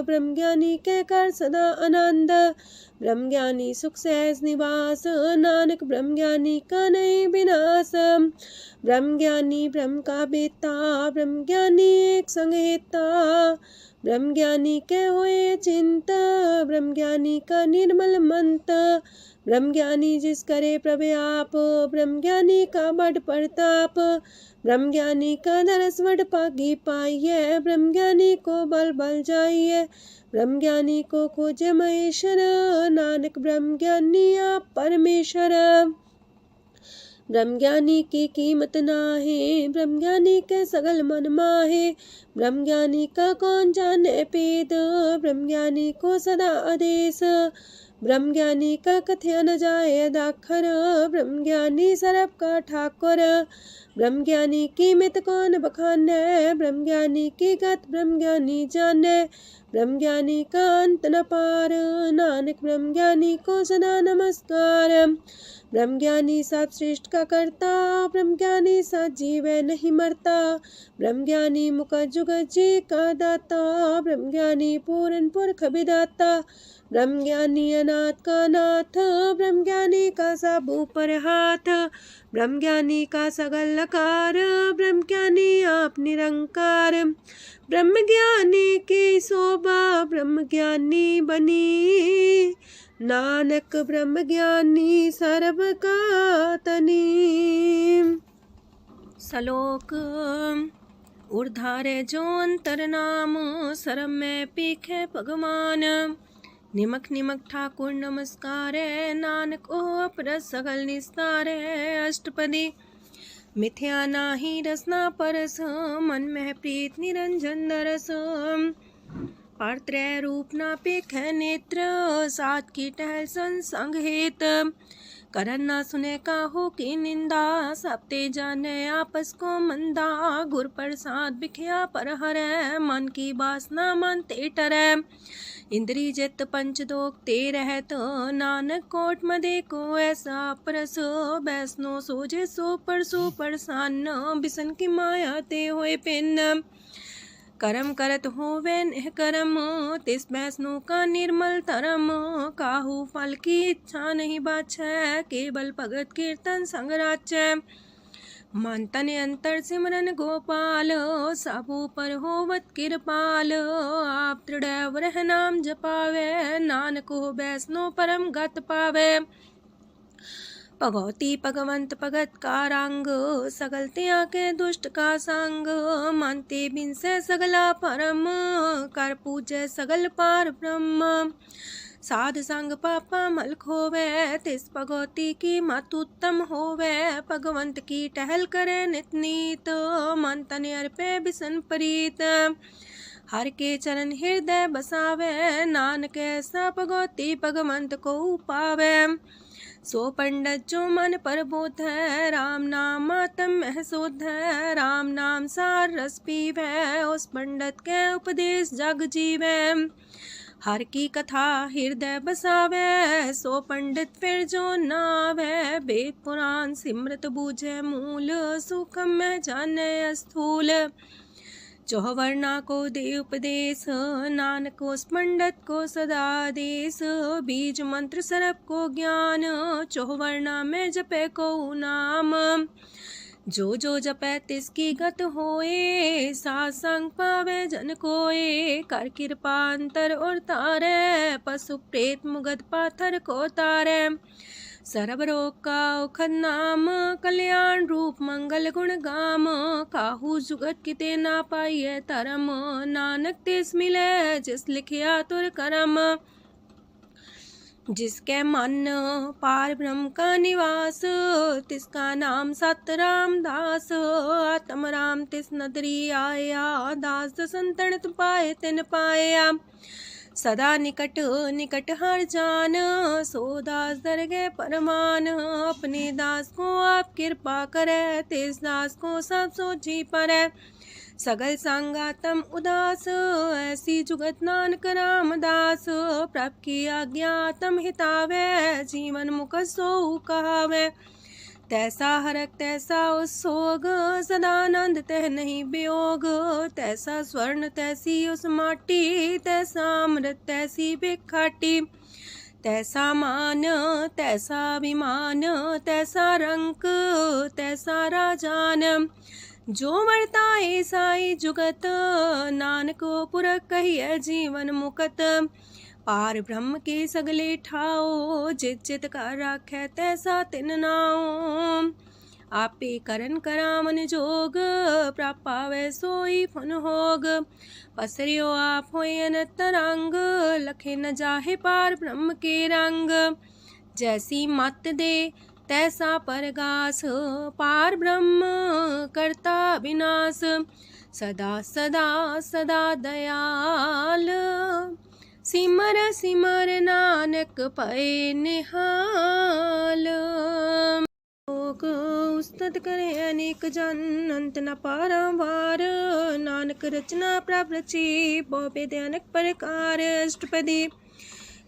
ब्रह्म ज्ञानी के कर सदा आनंद। ब्रह्म ज्ञानी सुख सहज निवास, नानक ब्रह्म ज्ञानी का नहीं विनाश। ब्रह्म ज्ञानी ब्रह्म का बेटा, ब्रह्म ज्ञानी एक संग हेता। ब्रह्म ज्ञानी के हुए चिंत, ब्रह्म ज्ञानी का निर्मल मंत। ब्रह्म ज्ञानी जिस करे प्रव्याप, ब्रह्म ज्ञानी का बड़ प्रताप। ब्रह्म ज्ञानी का दरस वड पागी पाइये, ब्रह्म ज्ञानी को बल बल जाइए। ब्रह्म ज्ञानी को खोजे महेश्वर, नानक ब्रह्म ज्ञानी आप परमेश्वर। ब्रह्म ज्ञानी की कीमत नाहे, ब्रह्म ज्ञानी के सगल मन माहे। ब्रह्म ज्ञानी का कौन जाने पेद, ब्रह्म ज्ञानी को सदा आदेश। ब्रह्म ज्ञानी का कथ्य न जाए दाखर, ब्रह्म ज्ञानी सरब का ठाकुर। ब्रह्म ज्ञानी की मित कौन बखाने, ब्रह्म ज्ञानी की गत ब्रह्म ज्ञानी जाने। ब्रह्म ज्ञानी का अंत न पार, नानक ब्रह्म ज्ञानी को सदा नमस्कार। ब्रह्म ज्ञानी सब सृष्ट का करता, ब्रह्म ज्ञानी सत जीव नहीं मरता। ब्रह्म ज्ञानी मुख जुग जी का दाता, ब्रह्म ज्ञानी पूरन पुरख विदाता। ब्रह्म ज्ञानी अनाथ का नाथ, ब्रह्म ज्ञानी का सब ऊपर हाथ। ब्रह्म ज्ञानी का सगल लकार, ब्रह्म ज्ञानी आप निरंकार। ब्रह्म ज्ञानी की शोभा, ब्रह्म ज्ञानी बनी। नानक ब्रह्म ज्ञानी सर्व का तनी। श्लोक ऊर्धारे जो अंतर नाम, सरम में पीखे भगवान। निमक निमक ठाकुर नमस्कार, नानक ओ अपर सगल निस्तार। अष्टपदी मिथ्या नाही रसना परस, मन में प्रीत निरंजन दरस। पात्रय रूप ना पेख नेत्र, सात की टहल संसंग हेत। करन ना सुने काहू की निंदा, सब ते जाने आपस को मंदा। गुर प्रसाद बिखया पर हरै, मन की बासना मानते टरै। इंद्री जित पंच दोख ते रहत, नानक कोट मदे को ऐसा परस। बैसनो सोजे सो परसो परसान, बिसन की माया ते होए पिन। करम करत होवे नेह करम, तिस बैसनो का निर्मल तरम। काहू फल की इच्छा नहीं बाछै, केवल भगत कीर्तन संग राचै। मन तन अंतर सिमरन गोपाल, सबू पर होवत कृपाल। आप दृढ़ रह नाम जपावे, नानक हो बैसनो परम गत पावे। भगवती भगवंत भगत का रंग, सगल त्याग के दुष्ट का संग। मानते बिन से सगला परम, कर पूजे सगल पार ब्रह्म। साध संग पापा मल खोवे, तिस भगवती की मत उत्तम होवे। भगवंत की टहल करे नित नीत, मन तन अर्पे बिसन प्रीत। हर के चरण हृदय बसावे, नानक ऐसा भगवती भगवंत को पावे। सो पंडित जो मन पर बोध है, राम नाम आत्म में शोध है। राम नाम सार रस पीवे, उस पंडित के उपदेश जग जीवे। हर की कथा हृदय बसावे, सो पंडित फिर जो नावे। वेद पुराण सिमरत बूझे मूल, सूक्ष्म में जाने स्थूल। चौवर्णा को दे उपदेश, नानक उस पंडित को सदा देश। बीज मंत्र सरप को ज्ञान, चौवर्णा में जपे को नाम। जो जो जपे तिसकी गत होए, सात संग पावे जन कोए। कर कृपा अंतर और तारे, पशु प्रेत मुगद पाथर को तारे। सर्व रोग का औखद नाम, कल्याण रूप मंगल गुण गाम। काहू जुगत किते ना पाइये तरम, नानक तिस मिले जिस लिखिया तुर करम। जिसके मन पार ब्रह्म का निवास, तिसका नाम सत रामदास। आत्म राम तिस नदरी आया, दास संतन पाए तिन पाया। सदा निकट निकट हर जान, सो दास दरगह परमान। अपने दास को आप कृपा करे, तिस दास को सब सोची परै। सगल संगातम उदास, ऐसी जुगत नानक रामदास। प्रभ की आज्ञा तम हितावे, जीवन मुख सो कहावे। तैसा हरक तैसा उत्सोग, सदानंद तह नहीं वियोग। तैसा स्वर्ण तैसी उस माटी, तैसा अमृत तैसी भिखाटी। तैसा मान तैसा अभिमान, तैसा रंक तैसा राजान। जो वर्ताए साई जुगत, नानक पुरख कहिए जीवन मुकत। पार ब्रह्म के सगले ठाओ, जित जित कर राखै तैसा तिन नाओ। आपे करन करामन जोग, प्रापावे सोई फन होग। पसरियो आप होय अनंत रंग, लखे न जाहे पार ब्रह्म के रंग। जैसी मत दे तैसा परगास, पार ब्रह्म करता विनाश। सदा सदा सदा दयाल, सिमर सिमर नानक पए निहाल। लोक उस्तत करे अनेक जन, अंत न पारावार। नानक रचना प्रभ रची, बहु अनेक प्रकार। अष्टपदी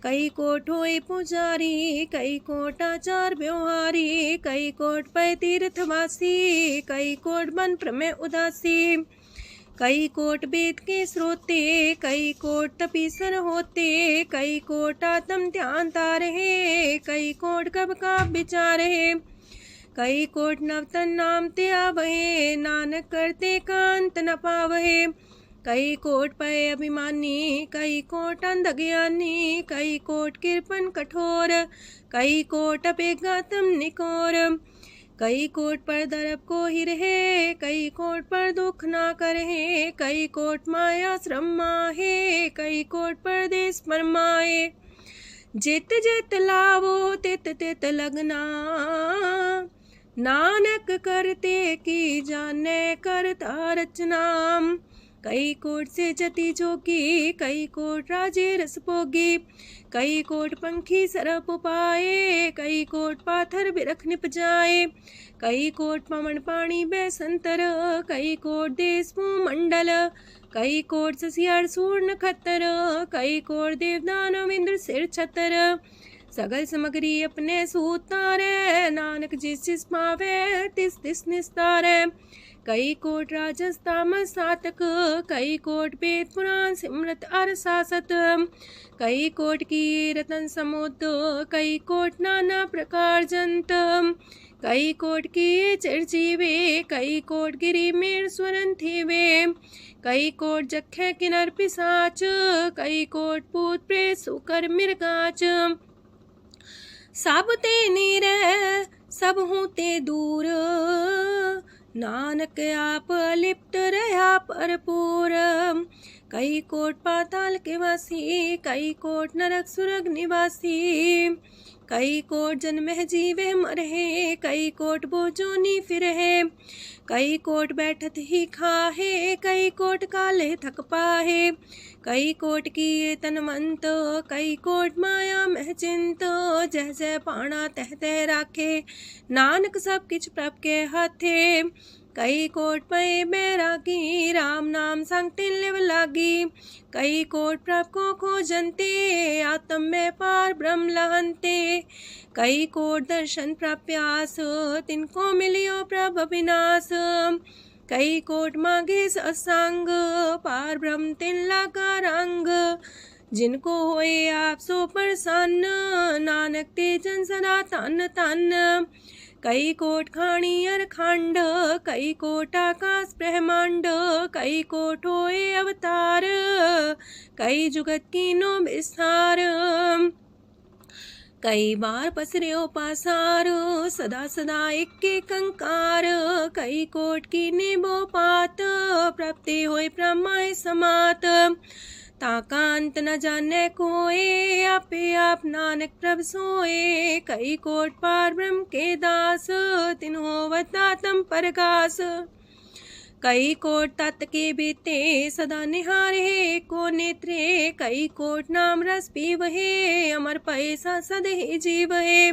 कई कोट होए पुजारी, कई कोट आचार व्यवहारी। कई कोट पै तीर्थवासी, कई कोट बन प्रमेय उदासी। कई कोट वेद के स्रोते, कई कोट तपीसर होते। कई कोट आत्म ध्यान तारहे, कई कोट कब का विचार है। कई कोट नवतन नाम ते आवहे, नानक करते कांत न पावहे। कई कोट पय अभिमानी, कई कोट अंधज्ञानी। कई कोट कृपन कठोर, कई कोट अपेगातम निकोर। कई कोट पर दरब को ही रहे, कई कोट पर दुख ना करहे। कई कोट माया श्रम माहे, कई कोट परदेश परमाए। जित जित लावो तित तित लगना, नानक करते की जाने करता रचना। कई कोट से जति जोगी, कई कोट राजे रस भोगी। कई कोट पंखी सरप पाए, कई कोट पाथर बिरख निप जाए। कई कोट पवन पानी बैसंतर, कई कोट देश मंडल। कई कोट ससियार सूर नखत्तर, कई कोट देवदानव इंद्र सिर छतर। सगल सामग्री अपने सूतारे, नानक जिस जिस पावे तिस तिस निस्तारे। कई कोट राजस तामस सातक, कई कोट वेद पुराण सिमरत अर सासत। कई कोट की रतन समुद्र, कई कोट नाना प्रकार जंत। कई कोट की चिरजीवे, कई कोट गिरी मेर स्वरन थीवे। कई कोट जखे किनर पिसाच, कई कोट पूत प्रेत सुकर मिर्गाच। सब ते नीरे सब हूँ ते दूर, नानक आप लिप्त रहा भरपूर। कई कोट पाताल के वासी, कई कोट नरक सुरग निवासी। कई कोट जन्मह जीवे मरहे, कई कोट बोजोनी फिरहे। कई कोट बैठत ही खाहे, कई कोट काले थक पाहे। कई कोट की तनमंत, कई कोट माया मह चिंत। जह जह पाना तह तह राखे, नानक सब किछ प्रभ के हाथे। कई कोट पए बैरागी, राम नाम संग तिन लिव लागी। कई कोट प्रभ को खोजंते, आत्म में पार ब्रह्म लहंते। कई कोट दर्शन प्रप्यास, तिनको मिलियो प्रभ अविनाश। कई कोट मांगे सत्संग, पार ब्रह्म तिन लागा रंग। जिनको होए आप सो प्रसन्न, नानक ते जन सदा तन तन। कई कोट खाणी अर खंड, कई कोट आकाश ब्रह्मांड। कई कोट होए अवतार, कई जुगत कीनो विस्तार। कई बार पसर्यो पासार, सदा सदा एक कंकार। कई कोट की निबो पात, प्राप्ति होए प्रमाय समात। ताका अंत न जाने कोय, आपे आप नानक प्रभ सोए। कई कोट पार ब्रह्म के दास, तिन होवत आत्म परगास। कई कोट तत् के बीते, सदा निहारे को नेत्रे। कई कोट नाम रस पीवहे, अमर पैसा सद ही जीवहे।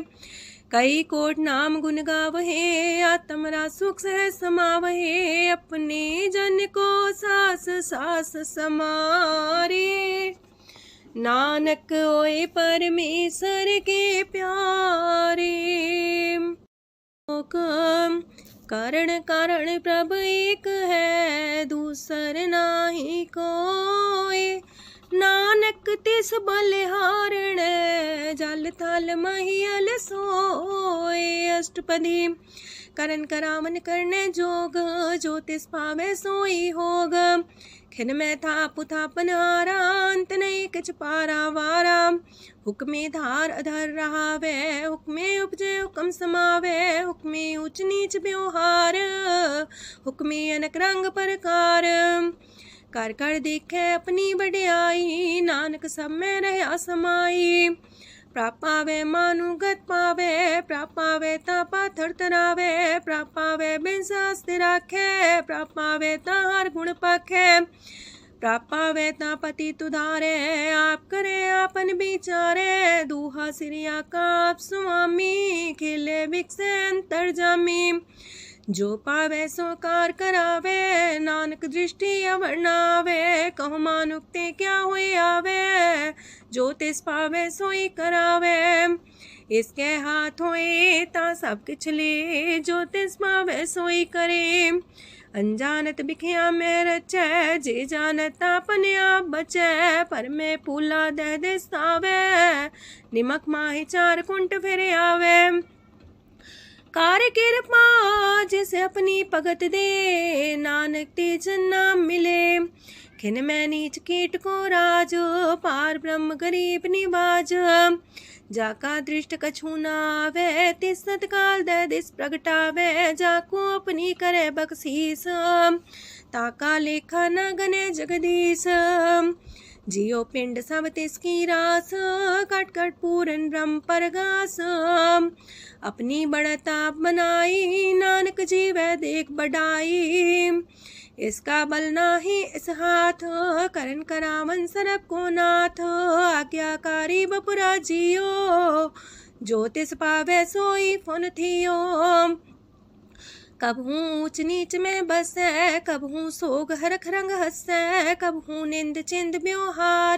कई कोट नाम गुण गावहे, आत्मरा सुख सह समावहे। अपने जन को सास सास समारे, नानक होए परमेश्वर के प्यारे। कारण कारण प्रभ एक है, दूसर नाही कोय। नानक तिस बलिहारण, जल थल महियल सोए। अष्टपदी करन करावन करने जोग, जो तिस पावे सोई होग। खिन में थाप थापन हारा, अंत नहीं किछ पारा वारा। हुक्मे धार अधर रहावे, हुक्मे उपजे हुक्म समावे। हुक्मे ऊंच नीच व्यवहार, हुक्मे अनक रंग प्रकार। कर कर देखे अपनी बड़ियाई, नानक सब में रहा समाई। प्रापावे मानुगत पावे, प्रापावे ता पाथर तरावे। प्रापावे बिन शास्त्र राखे, प्रापावे ता हर गुण पाखे। प्रापावे ता पति तुधारे, आप करे आपन विचारे। दूहा सिरिया का आप स्वामी, खिले बिकसे अंतर जामी। जो पावे सो कार करावे, नानक दृष्टि अवर्णावे। कहो मानुक्ते क्या हुए आवे, जो तिस पावे सोई करावे। इसके हाथ होए ता सब किछ ले, जो तिस पावे सोई करे। अनजानत बिखिया में रचै, जे जानत अपने आप बचै। पर में पूला दे दिसावे, निमक माही चार कुंट फिर आवे। कार कृपा जिसे अपनी भगत दे, नानक तेज नाम मिले। खिन में नीच कीट को राज, पार ब्रह्म गरीब निवाज। जाका दृष्ट कछु न आवे, तिस सतकाल दे दिस प्रगटावे। जाको अपनी करे बख्शीस, ताका लेखा न गने जगदीश। जियो पिंड सब तिसकी रास, कट कट पूरन ब्रह्म परगास। अपनी बढ़त आप बनाई, नानक जीवै देख बढ़ाई। इसका बल नाही इस हाथ, करन करावन सरब को नाथ। आज्ञाकारी बपुरा जियो, जो तिस पावे सोई फुन थियो। कबहू ऊंच नीच में बसै, कबहू सोग हरख रंग हंसै। कबहू निंद चिंद व्यवहार,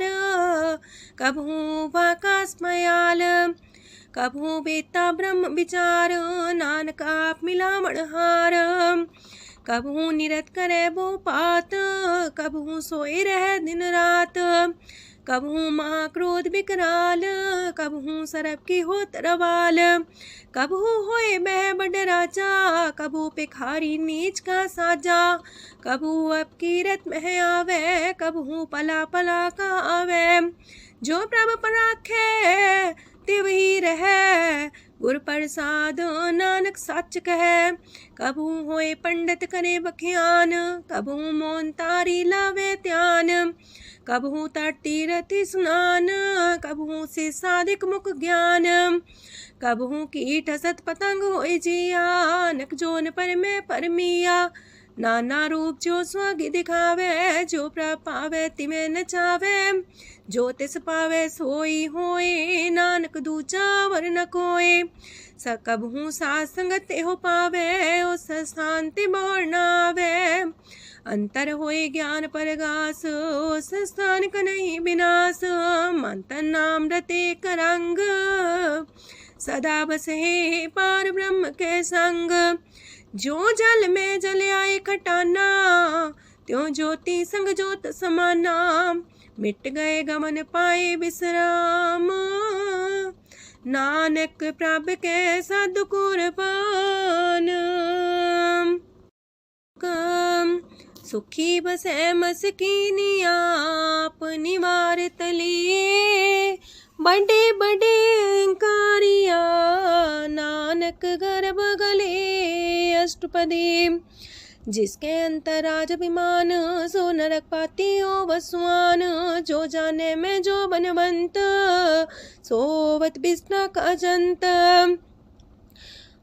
कबहू वाकास मयाल। कबहू बेता ब्रह्म विचार, नानक आप मिलावण हार। कबहू निरत करे वो पात, कबहू सोए रह दिन रात। कबहू महाक्रोध विकराल, कबहू सरब की हो तरवाल। कबहू होए बह बड़ राजा, कबहू भिखारी नीच का साजा। कबहू अब कीरत में आवे, कबहू पला पला का आवे। जो प्रभ पर राखे तिव ही रहे, गुर प्रसाद नानक सच कहे। कबहू होए पंडित करे बख्यान, कबहू मौन तारी लावे ध्यान। कबहू तट तीरथि स्नान, कबहू से साधिक मुख ज्ञान। कबहू कीट असत पतंग होए जिया, नक जोन पर में परमिया। नाना रूप जो स्वागी दिखावे, जो प्रभ पावे तिमें नचावे। जो तिस पावे सोई होए, नानक दूजा वर न कोय। सकबहू साध संगत हो पावे, उस शांति मोर नावे। अंतर होए ज्ञान परगास, उस स्थान का नहीं विनाश। मंतन नाम रते करंग, सदा बसे पार ब्रह्म के संग। जो जल में जल आए खटाना, त्यों ज्योति संग ज्योत समाना। मिट गए गमन पाए विश्राम, नानक प्रभ के साधु कुर्बान। सुखी बसे मस्कीनी आप निवारित लिए। बड़े बड़े कारिया नानक गर्भ गले। अष्टपदी जिसके अंतराज अभिमान, सो नरक पाती हो वसुआन। जो जाने में जो बनवंत, सोवत बिस्ना का जंत।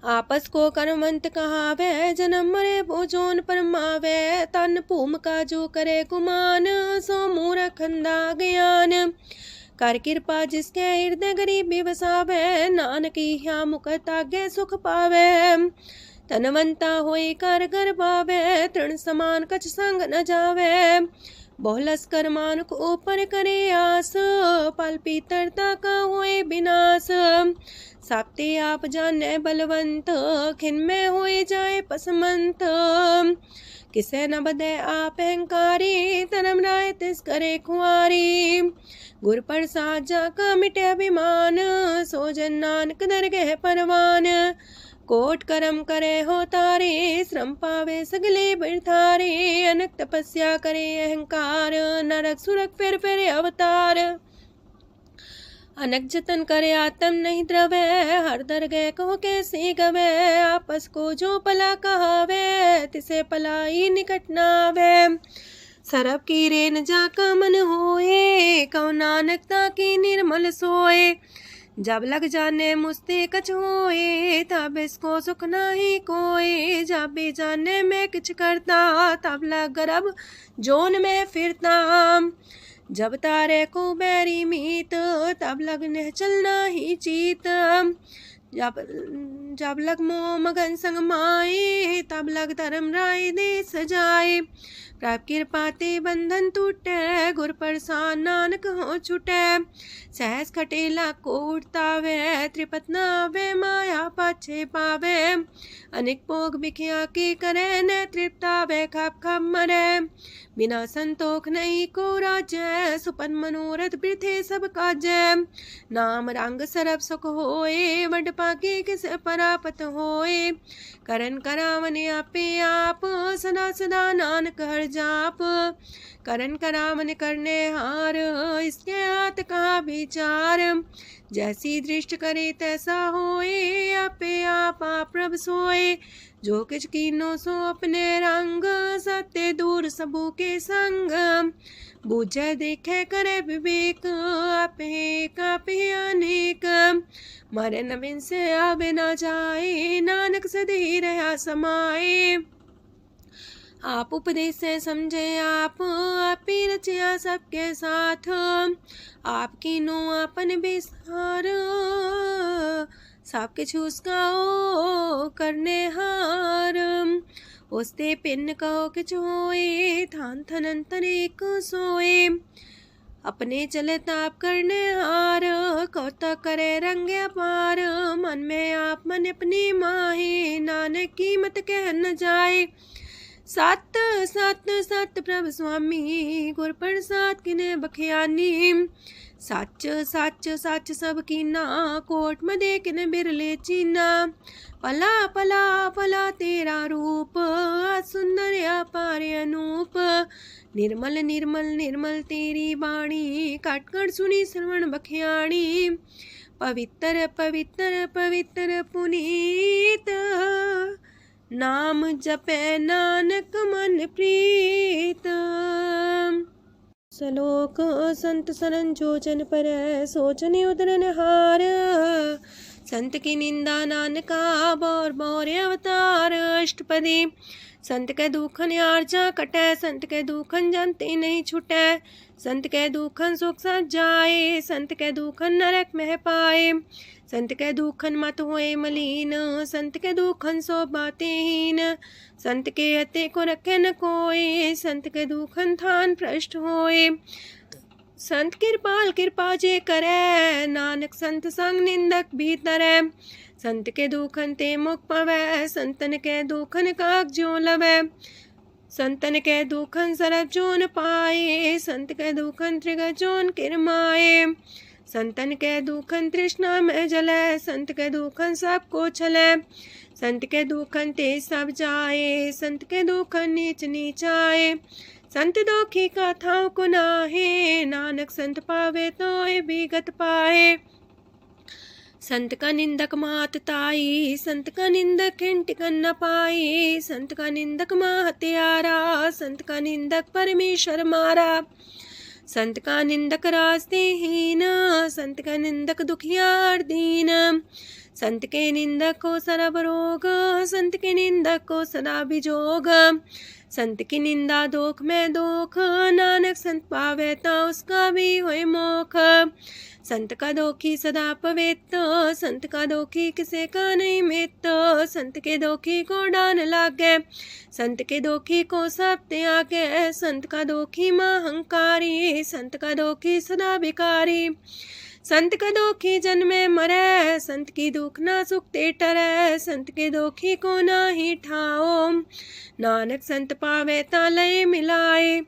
आपस को कर्मवंत कहावे, जन्म मरे भोजोन परमावे। तन भूम का जो करे गुमान, सो मूर्ख अंधा ज्ञान। कर कृपा जिसके हृदय गरीबी बसावे, नानक यहाँ मुख तागे सुख पावे। तनवंता होई कर घर पावे, तृण समान कछ संग न जावे। बहुलस कर मानुक ऊपर करे आस, पल पीतरता का होए विनाश। साप्ते आप जाने बलवंत, खिन में होए जाए पसमंत। किसे न बदे आप अहंकारी, धर्म राय तिस करे खुआरी। गुर प्रसाद जाका मिटे अभिमान, सो जन नानक दरगह परवान। कोट करम करे हो तारे, श्रम पावे सगले बिरथारे। अनक तपस्या करे अहंकार, नरक सुरक फिर अवतार। अनक जतन करे आत्म नहीं द्रवे, हर दरगह कहो कैसे गवे। आपस को जो पला कहावे, तिसे पलाई निकट नावे। सरब की रेन जाका मन होए, कहो नानक ताकी निर्मल सोए। जब लग जाने मुझते कछ होए, तब इसको सुख नाही कोई। जब भी जाने में किछ करता, तब लग गर्भ जोन में फिरता। जब तारे को बैरी मीत, तब लगने चलना ही चीत। जब लग मोह मगन संग माए, तब लग धर्म राय दे सजाए। प्रभ कृपा ते बंधन टूटे, गुर प्रसाद नानक हो छूटे। सहस खटेला को उठतावे, त्रिपत नावे माया पाछे पावे। अनेक भोग बिखिया की करे, न तृप्तावे खप खप मरे। बिना संतोख नहीं को राज्य, सुपन मनोरथ वृथे सब काजै। नाम रंग सरब सुख होए, वड पाके किस परापत होए। करन करावन आपे आप, सदा सदा नानक हर जाप। करन करावन करने हार, इसके हाथ का विचार। जैसी दृष्ट करे तैसा होए, आपे आप प्रभ सोए। जो किछ कीनो सो अपने रंग, सत्य दूर सबू के संग। बूझे देखे करे विवेक, आपे अनेक। मरे नवीन से आवे ना जाए, नानक सदी रहा समाए। आप उपदेश से समझे आप ही रचिया सबके साथ। आपकी नो आपन विसार, सब किछु उसका ओ करने हार। उसते पिन कहो किछु होए, थान थनन तनेक सोए। अपने चले ताप करने हार, कौतक करे रंग अपार। मन में आप मन अपनी माहे, नानक की मत कह न जाए। सत सत सत प्रभ स्वामी, गुर प्रसाद किने बखियानी। सच सच सच सब कीना, कोट मदे किने बिरले चीना। पला पला पला तेरा रूप, सुंदर अपार अनूप। निर्मल निर्मल निर्मल तेरी बाणी, काटकर सुनी श्रवण बखियाणी। पवित्र पवित्र पवित्र पुनीत, नाम जपे नानक मन प्रीत। सलोक संत सरन जोजन पर, सोचन उदरन हार। संत की निंदा नानका, बौर बौर अवतार। अष्टपदी संत के दुखन आर्जा कटै, संत के दुखन जानते नहीं छुटै। संत के दुखन सुख सज जाए, संत के दुखन नरक में पाए। संत के दुखन मत होए मलीन, संत के दुखन सो बातें हीन। संत के हते को रखे न कोई, संत के दुखन थान भ्रष्ट होए। संत कृपाल कृपा जे करे, नानक संत संग निंदक भी तरै। संत के दुखन ते मुख पवै, संतन के दुखन काग जो लवै। संतन के दुखन सरब जोन पाए, संत के दुखन त्रिगत जोन किरमाए। संतन के दुखन तृष्णा में जले, संत के दुखन सबको छले। संत के दुखन ते सब जाए, संत के दुखन नीच नीचाए। संत दोखी का थाव को नाहे, नानक संत पावे तो भी गत पाए। संत का निंदक मात ताई, संत का निंदक खिंट कर न पाई। संत का निंदक माँ हत्यारा, संत का निंदक परमेश्वर मारा। संत का निंदक रास्ते हीन, संत का निंदक दुखियार दीन। संत के निंदक को सरब रोग, संत के निंदक को सदा बिजोग। संत की निंदा दोख में दोख, नानक संत पावे ता उसका भी होए मोख। संत का दोखी सदा पवित्र, संत का दोखी किसे का नहीं मित्र। संत के दोखी को डान लागे, संत के दोखी को सब त्यागे। संत का दोखी महांकारी, संत का दोखी सदा भिकारी। संत का दोखी जन्मे मरे, संत की दुख ना सुख ते टरे। संत के दोखी को ना ही ठाओ, नानक संत पावे ता लय मिलाए।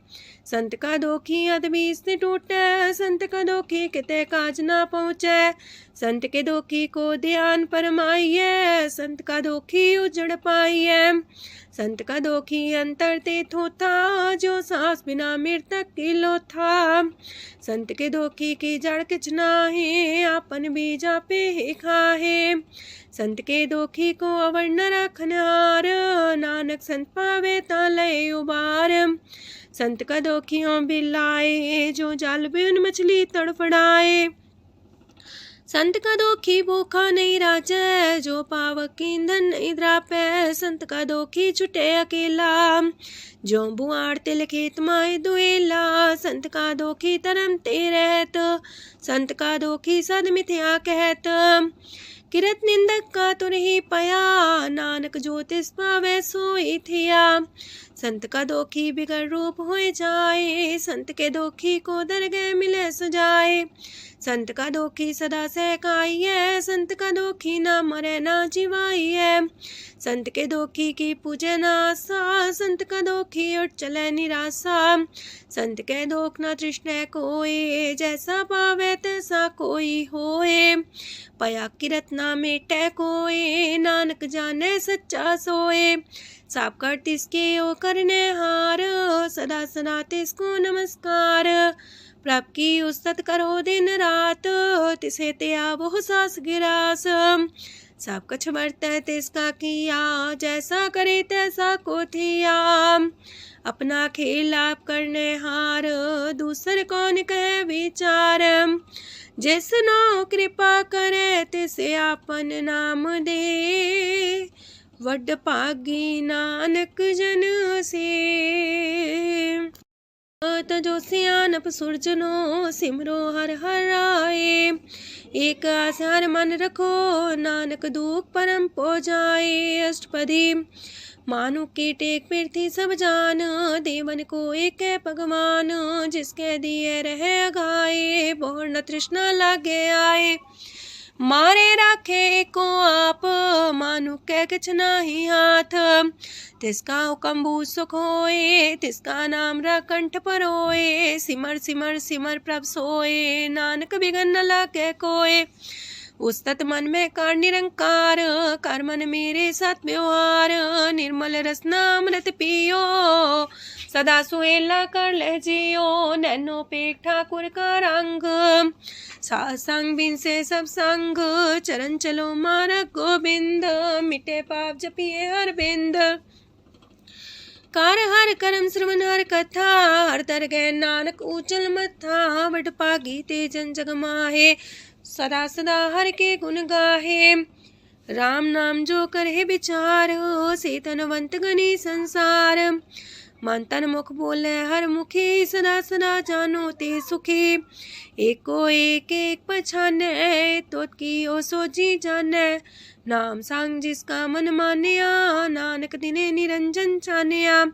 संत का दोखी अदबी से टूटे, संत का दोखी किते काज ना पहुँचे। संत के दोखी को ध्यान परमाइए, संत का दोखी उजड़ पाइए। संत का दोखी अंतर ते थोथा, जो सांस बिना मृतक की लोथा। संत के दोखी की जड़ किच नाहे, आपन बीजा पे ही खाहे। संत के दोखी को अवर न रखनहार, नानक संत पावे ता लय उबार। संत का दोखियों बिलाए, जो जाल बिन मछली तड़फड़ाए। संत का दोखी भूखा नहीं राजे, जो पावक ईंधन नहीं द्रापे। संत का दोखी छुटे अकेला, जो बुआड़ तिल खेत माए दुएला। संत का दोखी तरम ते रहत, संत का दोखी सद मिथ्या कहत। किरत निंदक का तुर ही पया, नानक जो तिस पावे सोई थिया। संत का दोखी बिगड़ रूप होए जाए, संत के दोखी को दरगह मिले सजाए। संत का दोखी सदा सहकाइए, संत का दोखी ना मरे ना जिवाइए। संत के दोखी की पूजे ना आशा, संत का दोखी उठ चले निराशा। संत के दोख ना तृष्णा कोई, जैसा पावे तैसा कोई होए। पया किरत ना मेटे कोई, नानक जाने सच्चा सोए। साप कर तिसके ओ करने हार, सदा सदा तिसको नमस्कार। प्रभ की उस्तत करो दिन रात, तिसे त्या वो सास गिरास। सब कछ बरतै तिसका किया, जैसा करे तैसा को थिया। अपना खेल आप करने हार, दूसर कौन कहे विचार। जिसनो कृपा करे तिसे आपन नाम दे, वड पागी नानक जन से। तजो सियानप सुरजनो, सिमरो हर हर आए। एक आसार मन रखो, नानक दुख परम पो जाए। अष्टपदी मानु की टेक पृथ्वी सब जान, देवन को एक है भगवान। जिसके दिए रहे अघाए, बोर न तृष्णा लागे आए। मारे राखे को आप, मानु के किछ नाही हाथ। तिसका हुक्म सुख होए, तिसका नाम रकंठ पर होए। सिमर सिमर सिमर प्रभ सोए, नानक बिगन न लागे कोय। उस्तत मन में कर निरंकार, कर मन मेरे साथ व्यवहार। निर्मल रसना अमृत पियो, सदा सुहेला कर ले जियो। नैनो पेट ठाकुर का रंग, सासंग बिन से सब संग। चरण चलो मार्ग गोविंद, मिटे पाप जपिए हर बिंद। कार हर करम श्रवण हर कथा, हर तर गए नानक ऊचल मथा। बट पागी ते जन जग माहे, सदा सदा हर के गुण गाहे। राम नाम जो करे विचार, से तनवंत गनी संसार। मन तन मुख बोले हर मुखी, सदा सदा जानो ते सुखी। एको एक एक पछाने, तो की ओ सोची जाने। नाम सांग जिसका मन मानिया, नानक दिने निरंजन छानिया।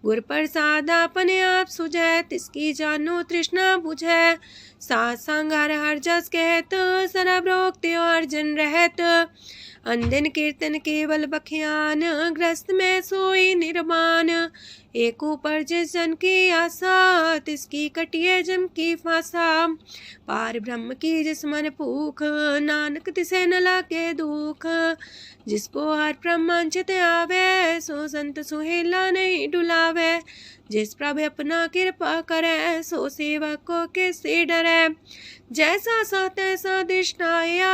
गुर प्रसाद अपने आप सुझै, तिसकी जानो तृष्णा बुझै। सात संग हर हर जस कहत, सरब रोग त्यो अर्जन रहत। अंदिन कीर्तन केवल बख्यान, ग्रस्त में सोई निर्वाण। एक ऊपर जिस जन की आशा, तिसकी कटिए जम की फांसा। पार ब्रह्म की जिस मन भूख, नानक तिसे न लागे दुख। जिसको हर प्रमांचित आवे, सो संत सुहेला नहीं डुलावे। जिस प्रभु अपना कृपा करे, सो सेवक को किससे डरे। जैसा सा तैसा दृष्टाया,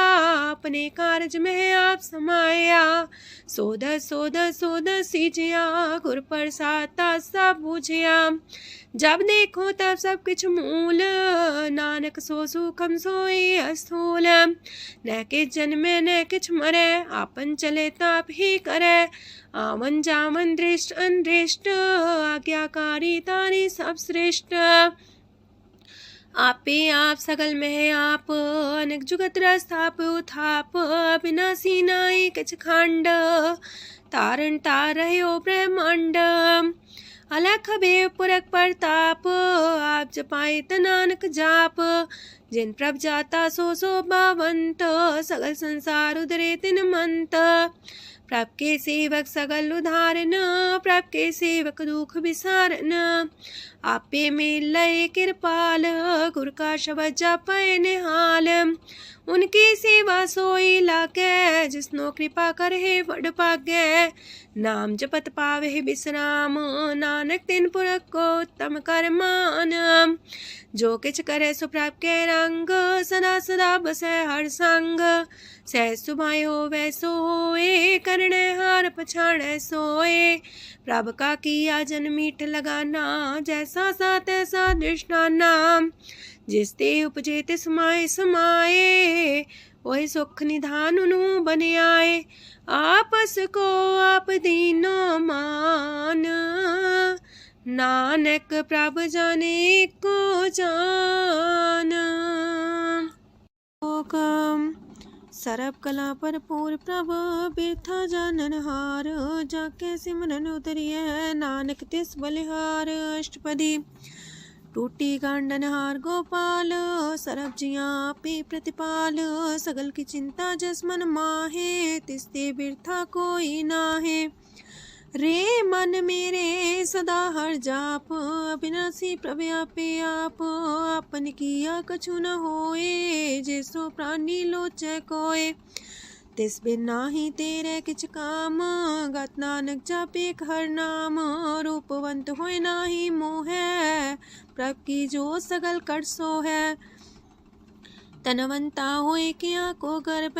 अपने कारज में आप समाया। सोध सोध सोध सीजिया, गुर प्रसाद सब बूझिया। जब देखो तब सब कुछ मूल, नानक सो सुखम सोई स्थूल। न किछ जन्मे न किछ मरे, आपन चले ताप ही करे। आवन जावन दृष्ट अनदृष्ट, आज्ञाकारी तारी सब श्रेष्ठ। आपे आप सकल में आप, अनेक जुगत रस्थाप उथाप। विनाशी नाई किछ खंड, तारण तार रह्यो ब्रह्मांड। अलख बेव पुरख प्रताप, आप जपाए त नानक जाप। जिन प्रभ जाता सो शोभावंत, सगल संसार उधरे तिन मंत। प्रभ के सेवक सगल उधारन, प्रभ के सेवक दुख विसारन। आपे में लय कृपाल, गुर का शब्द जपै निहाल। उनकी सेवा सोई लागे, जिसनो कृपा करे बड़ पागे। नाम जपत पावे विश्राम, नानक तिन पुरख को उत्तम कर मान। जो किछ करे सो प्रभ के रंग, सदा सदा बसै हर संग। सहज सुभाए होवै सो होए, करणे हार पछाड़ै सोए। प्रभ का किया जन मीठ लगाना, जैसा सा तैसा दृष्टाना। जिस ते उपजे तिस माए समाए, ओहि सुख निधान उनु बन आए। आपस को आप दीनो मान, नानक प्रभ जाने को जान। सरब कला भरपूर प्रभ, बिरथा जानन हार। जाके सिमरन उतरिए, नानक तिस बलिहार। अष्टपदी। टूटी गांडन हार गोपाल, सरब जिया पे प्रतिपाल। सगल की चिंता जस मन माहे, तिसते बिरथा कोई नाहे। रे मन मेरे सदा हर जाप, अविनाशी प्रभ आपे आप। आपन किया कछु न होए, जैसो प्राणी लोचै कोय। तिस बिन नाही तेरे किछ काम, गत नानक जापे हर नाम। रूपवंत होय नाही मोह, प्रभ की जो सगल कर सो है। तनवंता होए किया को गर्भ,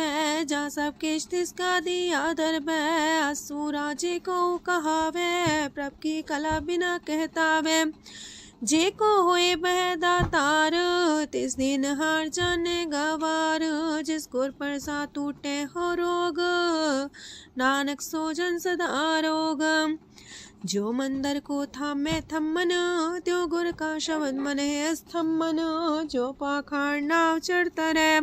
जा सब किश तिसका दिया दर्ब। असु राजे को कहावे, प्रभ की कला बिना कहतावे। जे को होए बह दातार, तिस दिन हार जाने गवार। जिस गुर प्रसाद टूटे हो रोग, नानक सो जन सदा रोग। जो मंदर को थामे थम्मन, त्यो गुर का शब्द मन है स्तम्भन। जो पाखाड़ नाव चढ़ता रहे,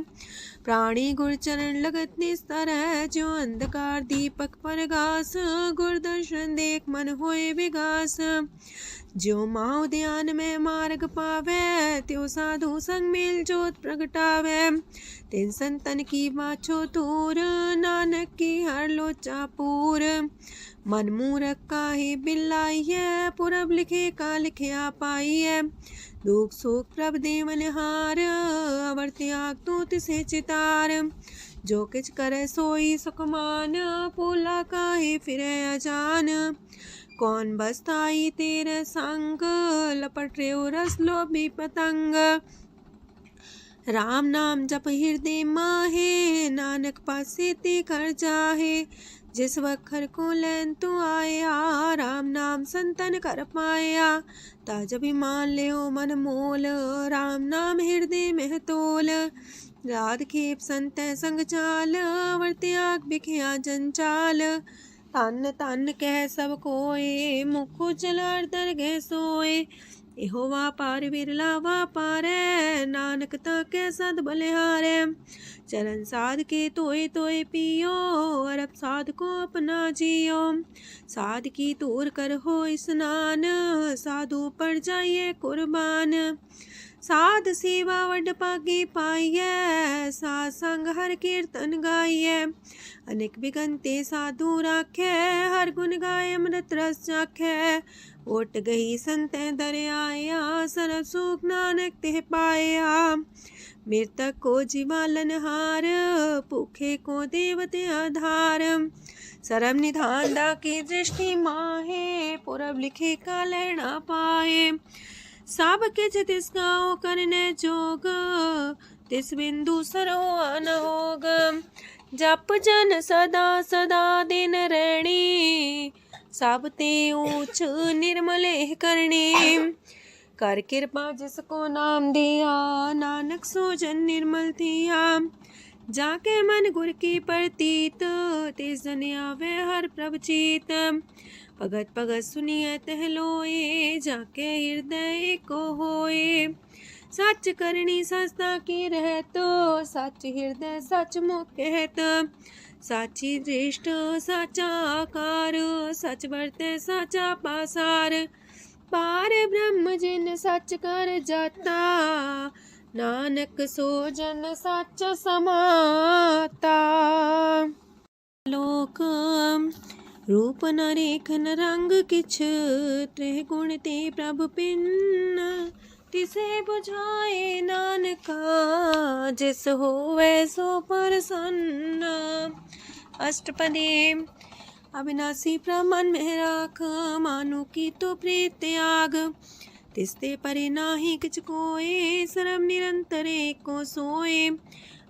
प्राणी गुर चरण लगत निस्तर है। जो अंधकार दीपक पर घास, गुर दर्शन देख मन होए विगास। जो माओ ध्यान में मार्ग पावे, त्यो साधु संग मेल जोत प्रगटावे। तिन संतन की बाछो तूर, नानक की हर लोचा पूर। मन मूरख काहे बिल्लाइए, पुरब लिखे का लिखिया पाइए। दुख सुख प्रभ देवन हार, अवर त्याग तो तिसे चितार। जो किछ करे सोई सुखमान, पोला काहे फिरे अजान। कौन बसताई तेरे संग, लपट रे रस लोभी पतंग। राम नाम जप हृदय माहे, नानक पासे ते कर जाहे। जिस वखर को लैन तू आया, राम नाम संतन कर पाया। ताज अभिमान ले मन मोल, राम नाम हृदय में तोल। राध खेप संत संग चाल, अवर त्याग बिखिया जंचाल। तन तन कह सब कोय, मुख जलार दरगह सोए। एहो वापार विरला वापारै, नानक ताके सद बलिहारै। चरण साध के तोय तोय पियो, अरब साध को अपना जियो। साध की तूर कर हो स्नान, साधु पर जाइए कुर्बान। साध सेवा वड पागे पाइयै, साध संग हर कीर्तन गाइयै। अनेक बिगंते साधु राखै, हर गुण गाय अमृत रस चाखै। ओट गई संतै दर आया, सरब सुख नानक तिह पाया। मृतक को जीवालन हार, भूखे को देवते आधार। सरब निधान डाकी दृष्टि माहे, पुरब लिखे का लहना पाए। सब किछ तिस गाओ करने जोग, तिस बिंदु सरो अनहोग। जप जन सदा सदा दिन रैणी, सब ते ऊंच निर्मल करणी। कर कृपा जिसको नाम दिया, नानक सो जन निर्मल थिया। जाके मन गुर की प्रतीत, तिस जन आवे हर प्रभ चीत। भगत भगत सुनिए तह लोए, जाके हृदय को होए। सच करनी सस्ता की रहत, सच हृदय सच मुख कहत। साची दृष्ट साचा आकार, सच बरते साचा पासार। पार ब्रह्म जिन सच कर जाता, नानक सो जन सच समाता। लोक रूप न रेख न रंग किछ, त्रिह गुण ते प्रभ पिन्न। तिसे बुझाए नानका, जिस होवे सो प्रसन्न। अष्टपदी। अविनाशी प्रमन में राख, मानु की तो प्रीत त्याग। तिसते परे नाही किछ कोय, सरब निरंतर एको सोए।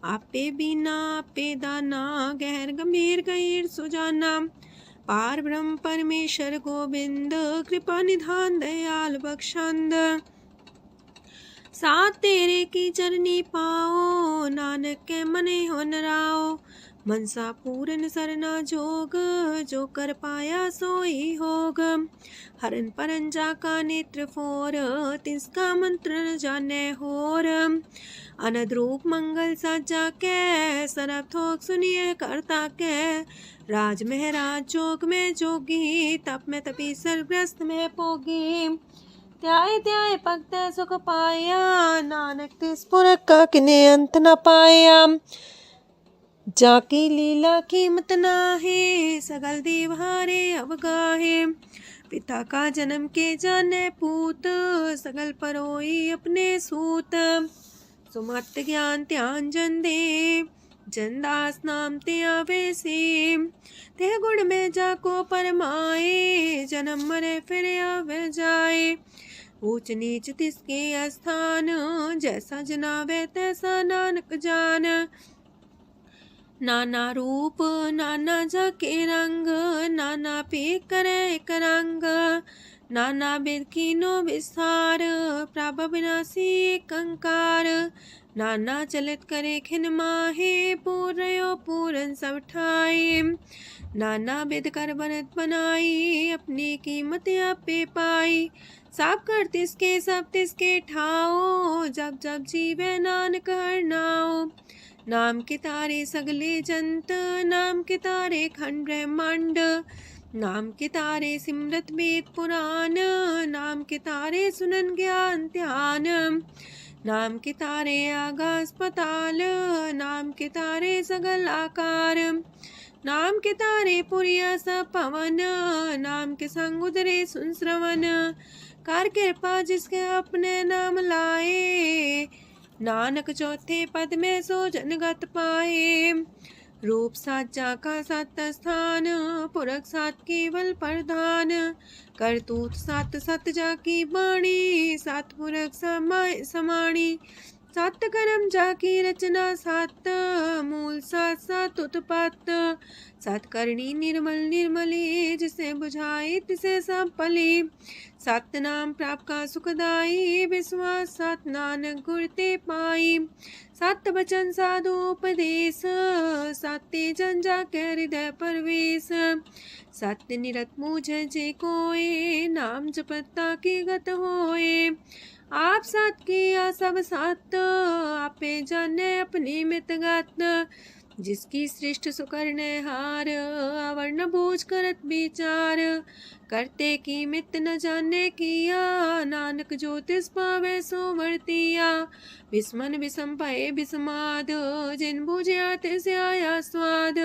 आपे बिना आपे दाना, गहर गंभीर गहीर सुजाना। पार ब्रह्म परमेश्वर गोविंद, कृपा निधान दयाल बख्शंद। साथ तेरे की चरनी पाओ, नानक के मने हो नराओ। मनसा पूरन सरना जोग, जो कर पाया सोई होग। हरन परन जाका नेत्र फोर, तिसका मंत्र न जाने होर। अनद रूप मंगल साजा कै, सरब थोक सुनिए करता कै। राज महराज जोग में जोगी, तप में तपी सरग्रस्त में पोगी। त्याय त्याय भगत सुख पाया, नानक तिस पुरख का किने अंत न पाया। जाकी लीला कीमत नाहे, सगल देव हारे अवगाहे। पिता का जन्म के जाने पूत, सगल परोई अपने सूत। सुमत ज्ञान ध्यान जन दे, जनदास नाम ते आवे से। तेह गुण में जाको परमाए, जन्म मरे फिर आवे जाए। ऊंच नीच तिसके स्थान, जैसा जनावे तैसा नानक जान। नाना रूप नाना जाके रंग, नाना पे करे एक रंग। नाना बिद कीनो विस्तार, प्रभ विनाशी एक अंकार। नाना चलित करे खिन माहे, पूर्यो पूरन सब ठाए। नाना बिद कर बनत बनाई, अपनी कीमत आपे पाई। सब कर तिसके सब तिसके ठाओ, जब जब जीवे नानक हर नाओ। नाम के तारे सगले जंत, नाम के तारे खंड ब्रह्मांड। नाम के तारे सिमरत वेद पुराण, नाम के तारे सुनन ज्ञान ध्यान। नाम के तारे आकाश पाताल, नाम के तारे सगल आकार। नाम के तारे पुरिया सब पवन, नाम के संग उदरे सुन श्रवण। कर कृपा जिसके अपने नाम लाए, नानक चौथे पद में सो जनगत पाए। रूप साचा का सात स्थान, पुरख सात केवल प्रधान। करतूत सात सत जाकी बाणी, सात पुरख समाणी। सात कर्म जाकी रचना सात, मूल सात सात उत्पत्त। सात करणी निर्मल निर्मली, जिसे बुझाई तिसे सब पली। सत नाम प्राप का सुखदाई, विश्वास सत नानक गुर ते पाई। सत बचन साधु उपदेश, सत्य जन जाके हृदय परवेश। सत्य निरत मुझे जे कोय, नाम जपता की गत होए। आप सत किया सब सत, आपे जाने अपनी मित गत। जिसकी सृष्ट सुकरने हार आवरण बूझ करत विचार करते की मित न जाने किया नानक जो तिस पावे सो वर्तिया विस्मन विषम भये विस्माद जिन बुझिया तिस आया स्वाद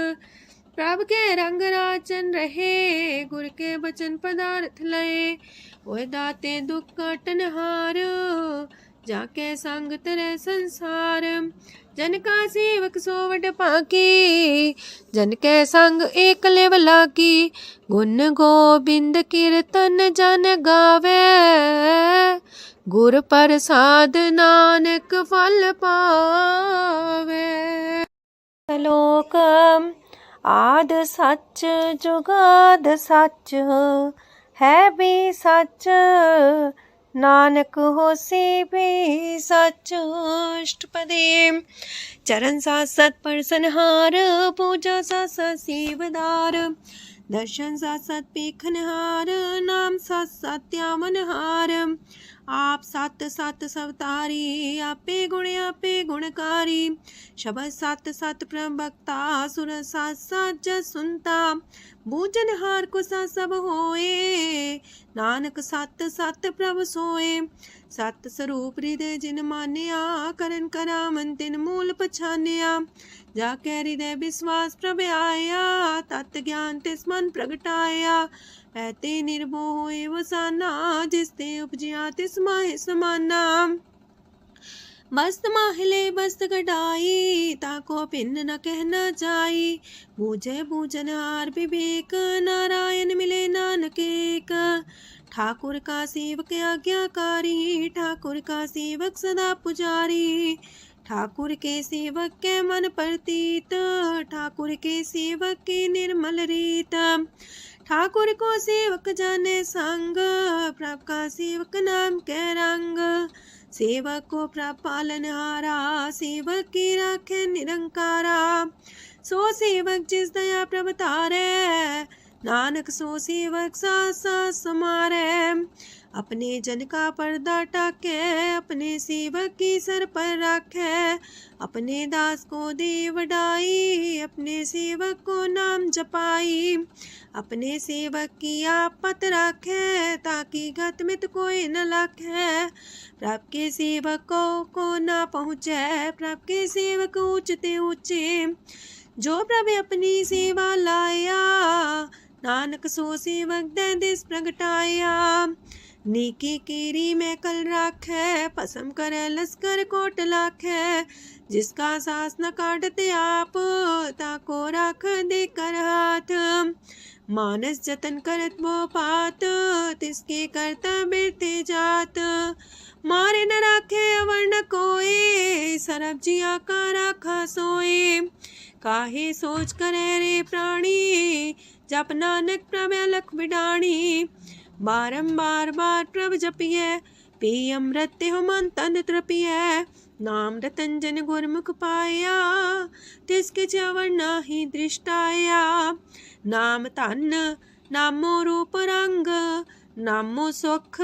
प्रभ के रंग राचन रहे गुर के बचन पदार्थ लय ओए दाते दुख काटन हार जाके संग तरह संसार जन का सेवक सोवट पाकी जन के संग एक लेवला की गुण गोबिंद कीर्तन जन गावे गुर प्रसाद नानक फल पावे। श्लोक आद सच जुगाद सच है भी सच नानक होसी भी सच। अष्टपदी चरण साथ सत परसनहार पूजा साथ साथ सेवदार दर्शन साथ साथ पेखनहार नाम साथ साथ त्यावनहार आप सत सत सवतारी आपे गुणकारी शबद सत सत प्रभक्ता सुर साथ साथ जस सुनता बूझनहार को सा सब होए नानक सत सत प्रभ सोए सत स्वरूप हृदय जिन मान्या करन करामन तिन मूल पछान्या जाके हृदय विश्वास प्रभ आया तत् ज्ञान तिस मन प्रगटाया पैते निर्भो होए वसाना जिसते उपजिया तिस माहि समाना बस्त माहिले बस्त कटाई ताको पिन न कहना जाई बूझे बूझन हार विवेक नारायण मिले नानक एक ठाकुर का सेवक आज्ञाकारी ठाकुर का सेवक सदा पुजारी ठाकुर के सेवक के मन प्रतीत ठाकुर के सेवक की निर्मल रीत ठाकुर को सेवक जाने संग प्रभ का सेवक नाम के रंग सेवक को प्रभ पालनहारा सेवक की राखे निरंकारा सो सेवक जिस दया प्रभ तारे नानक सो सेवक साथ साथ समारे अपने जन का पर्दा टाके अपने सेवक की सर पर रखे अपने दास को दे वडाई अपने सेवक को नाम जपाई अपने सेवक की आपत रखे ताकि गत मित कोई न लखे प्रभ के सेवक को ना पहुँचे प्रभ के सेवक ऊंचते ऊंचे जो प्रभ अपनी सेवा लाया नानक सो सेवक दे दिस प्रगटाया नीकी केरी में कल राखे पसम करे लस्कर कोट लाखे जिसका सास न काटते आप ताको राख दे कर हाथ मानस जतन करत वो पात तिसके करता बिरते जात मारे न राखे अवर न कोई सरब जिया का राखा सोए काहे सोच करे रे प्राणी जप नानक प्रभ अलख बिडाणी बारंबार बार प्रभ जपिए पी अमृत हो मन तन तृपिए नाम रतन जन गुरमुख पाया तिसके चवर नाही दृष्टाया नाम तन नामो रूप रंग नामो सुख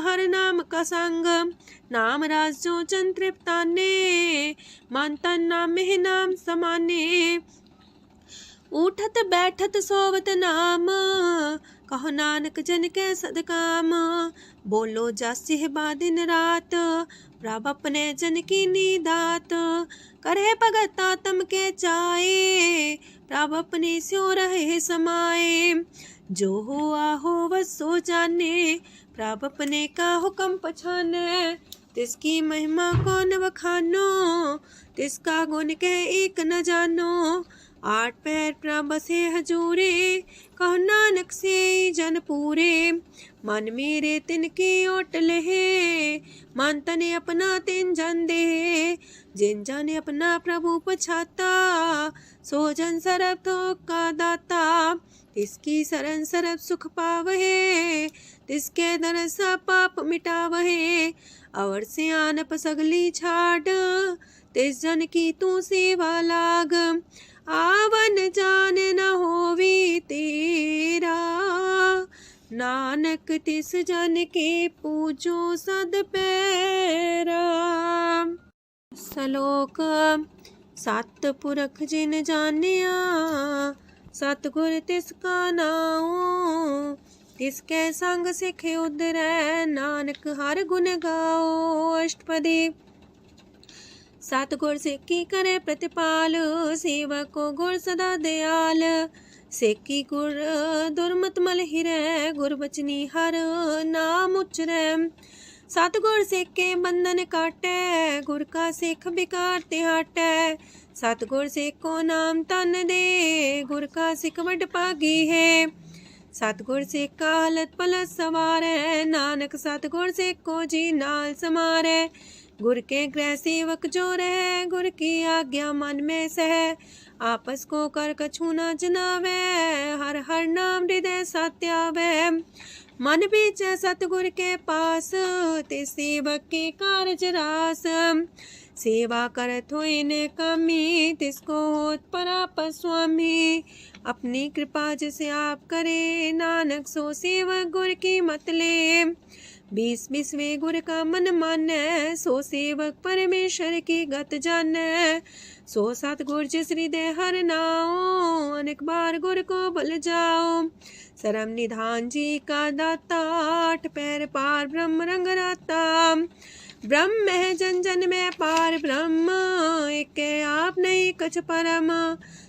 हर नाम का संग नाम राज जो जन तृप्ताने मन तन नाम में नाम समाने उठत बैठत सोवत नाम कहो नानक जन के सदकाम बोलो जासिह दिन रात प्रभ अपने जन की नीदात करे भगत आत्म के चाए प्रभ अपने स्यो रहे समाए जो हो आहो वसो जाने प्रभ अपने का हुक्म पछाने तिसकी महिमा कौन बखानो तिसका गुण के एक न जानो आठ पैर प्रभ से हजूरे कहो नानक से जन पूरे मन मेरे तिनकी ओट लहे मन तने अपना तिन जन दे जिन जन अपना प्रभु पछाता सो जन सरब थोक का दाता तिसकी शरण सरब सुख पावहे तिसके दरस पाप मिटावहे और से आनप सगली छाड़ तिस जन की तू सेवा लाग आवन जान न होवी तेरा नानक तिस जन के पूजो सद पैरा। श्लोक सतपुरख जिन जानिया सतगुर तिसका नाओ। तिसके संग सिख उधरै नानक हर गुण गाओ। अष्टपदी। सतगुर सिक्खी करे प्रतिपाल सेवक को गुर सदा दयाल। सेकी गुर दुर्मत मल हिरै गुर बचनी हर नाम उचरै। सतगुर सेके बंधन काटै गुर का सिख बिकार ते हटै। सतगुर सेको नाम तन दे गुर का सिख वड भागी है। सतगुर सेका हलत पलत सवारै नानक सतगुर सेको जी नाल समारै। गुर के गृह सेवक जो रह गुर की आज्ञा मन में सह। आपस को कर कछु न जनावै हर हर नाम हृदय सत्यावै। मन बीचै सतगुर के पास ते सेवक के कारज रास। सेवा करत होए ने कामी तिसको होत परापर स्वामी। अपनी कृपा जिसे आप करे नानक सो सेवक गुर की मत ले। 20 गुर का मन मानै सो सेवक परमेश्वर की गत जानै। सो सतगुर जिस हृदय हर नाओ अनेक बार गुर को बल जाओ। सरम निधान जी का दाता आठ पैर पार ब्रह्म रंग राता। ब्रह्म है जन जन में पार ब्रह्म एक आप नहीं कछ परम।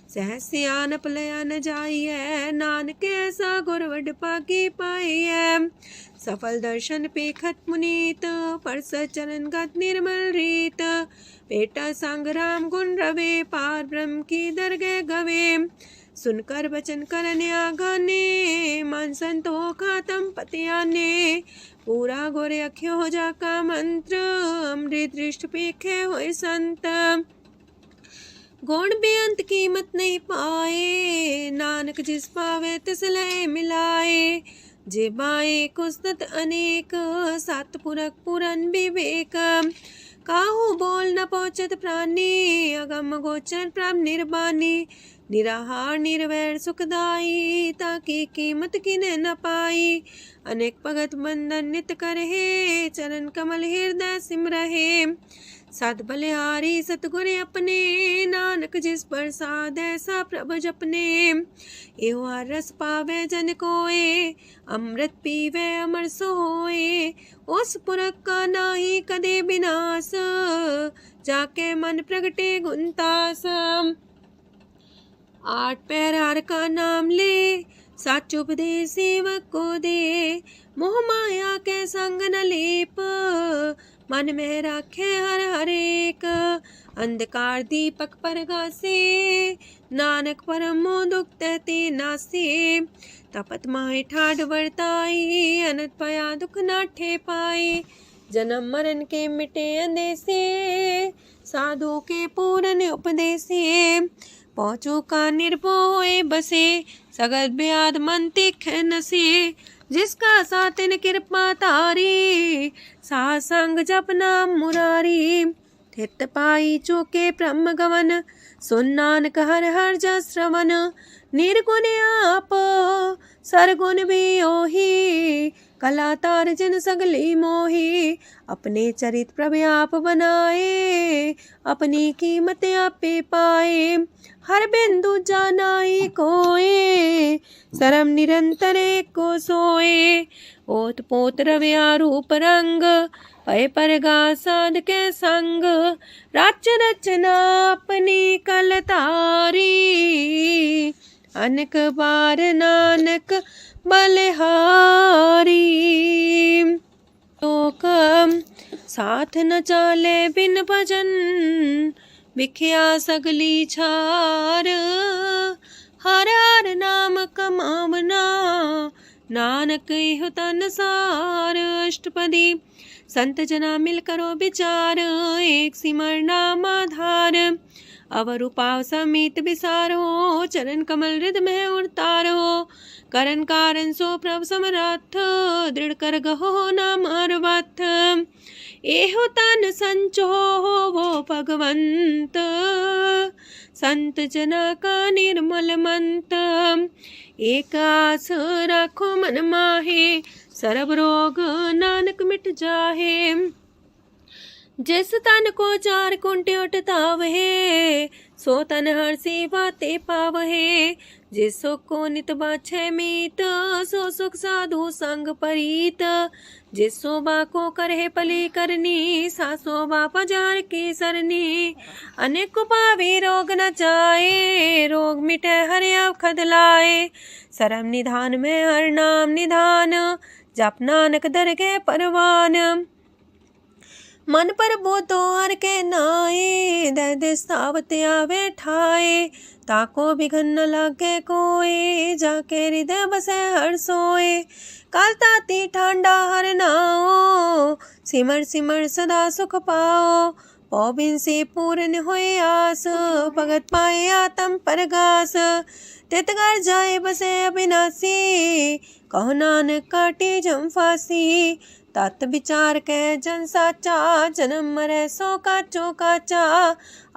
सहस सियानप लया न जाइए नानक ऐसा गुर वड पागी पाइए। सफल दर्शन पेखत मुनीत परस चरण गत निर्मल रीत। बेटा संग राम गुण रवे पार ब्रह्म की दरगह गवे। सुनकर बचन करन आगाने मन संतो खातम पतियाने। पूरा गोरे अख्यो हो जाका मंत्र अमृत दृष्ट पेखे होए संत। गुण बेअंत कीमत नहीं पाए नानक जिस पावे तिस लय मिलाए। जेबाए कुस्तत अनेक सतपुरख पुरन विवेक। काहू बोल न पहुँचत प्राणी अगम गोचर प्रभ निर्बानी। निराहार निर्वैर सुखदाई ताकि कीमत किने न पाई। अनेक भगत बंधन नित करहे चरण कमल हृदय सिमरहे। सत बलिहारी सतगुर अपने नानक जिस प्रसाद ऐसा प्रभ जपने। एहो हर रस पावे जन कोय अमृत पीवे अमर सोए। उस पुरख का नाही कदे विनाश जाके मन प्रगटे गुणतास। आठ पैर हर का नाम ले सच उपदेश सेवक को दे। मोह माया के संग न लेप मन में राखे हर हर एक। अंधकार दीपक परगासे नानक परम दुख तहते नासे। तपत माहे ठाढ़ वर्ताई अनत पया दुख नाठे पाए। जन्म मरण के मिटे अंदेसे साधु के पूरन उपदेसे। पहुँचो का निर्भय बसे सगत ब्याद मन तिख नसे। जिसका सातिन कृपा तारी साध संग जप नाम मुरारी। थित पाई चूके ब्रह्म गवन सुन नानक हर हर जस श्रवण। निर्गुण आप सरगुण भी ओही कला तार जिन सगली मोही। अपने चरित प्रभु आप बनाए अपनी कीमत आपे पाए। हर बिंदु जानाई कोए सरम निरंतर को सोए। ओत पोत रव्या रूप रंग पय परगा साध के संग। राच रचना अपनी कलतारी अनेक बार नानक बलिहारी। लोक साथ न चाले बिन भजन विख्या सगली छार। हर हर नाम कमावना नानक इहो तन सार। अष्टपदी। संत जना मिल करो विचार एक सिमर नाम आधार। अवर उपाव समीत विसारो चरण कमल हृदय में उतारो। करण कारण सो प्रभ समरथ दृढ़ कर गहो नाम अर्वथ। एहो तन संचो वो भगवंत संत जना का निर्मल मंत। एक आस राखो मन माहे सर्व रोग नानक मिट जाहे। जिस तन को चार कुंटे उठता वहे, सो तन हर सी बातें पावहे। जिस सुख को नित बाछे मीत, सो सुख साधु संग परीत। जिस शोभा को करहे पली करनी, सा शोभा पजार की सरनी। अनेक पावे रोग न जाए, रोग मिटे हर अवखद लाए। सरम निधान में हर नाम निधान, जप नानक दरगे परवान। मन पर बोधो हर के नाए, दे सावत आवे ठाए। ताको बिघन न लागे कोय, जाके हृदय बसे हर सोए। काल ताती ठांडा हर नाओ, सिमर सिमर सदा सुख पाओ। पौबिन से पूर्ण होए आस, भगत पाए आत्म परगास। तितगर जाए बसे अविनाशी, कहो नानक काटे जम फांसी। तत् विचार कह जन साचा, जन्म मरै सो काचो काचा।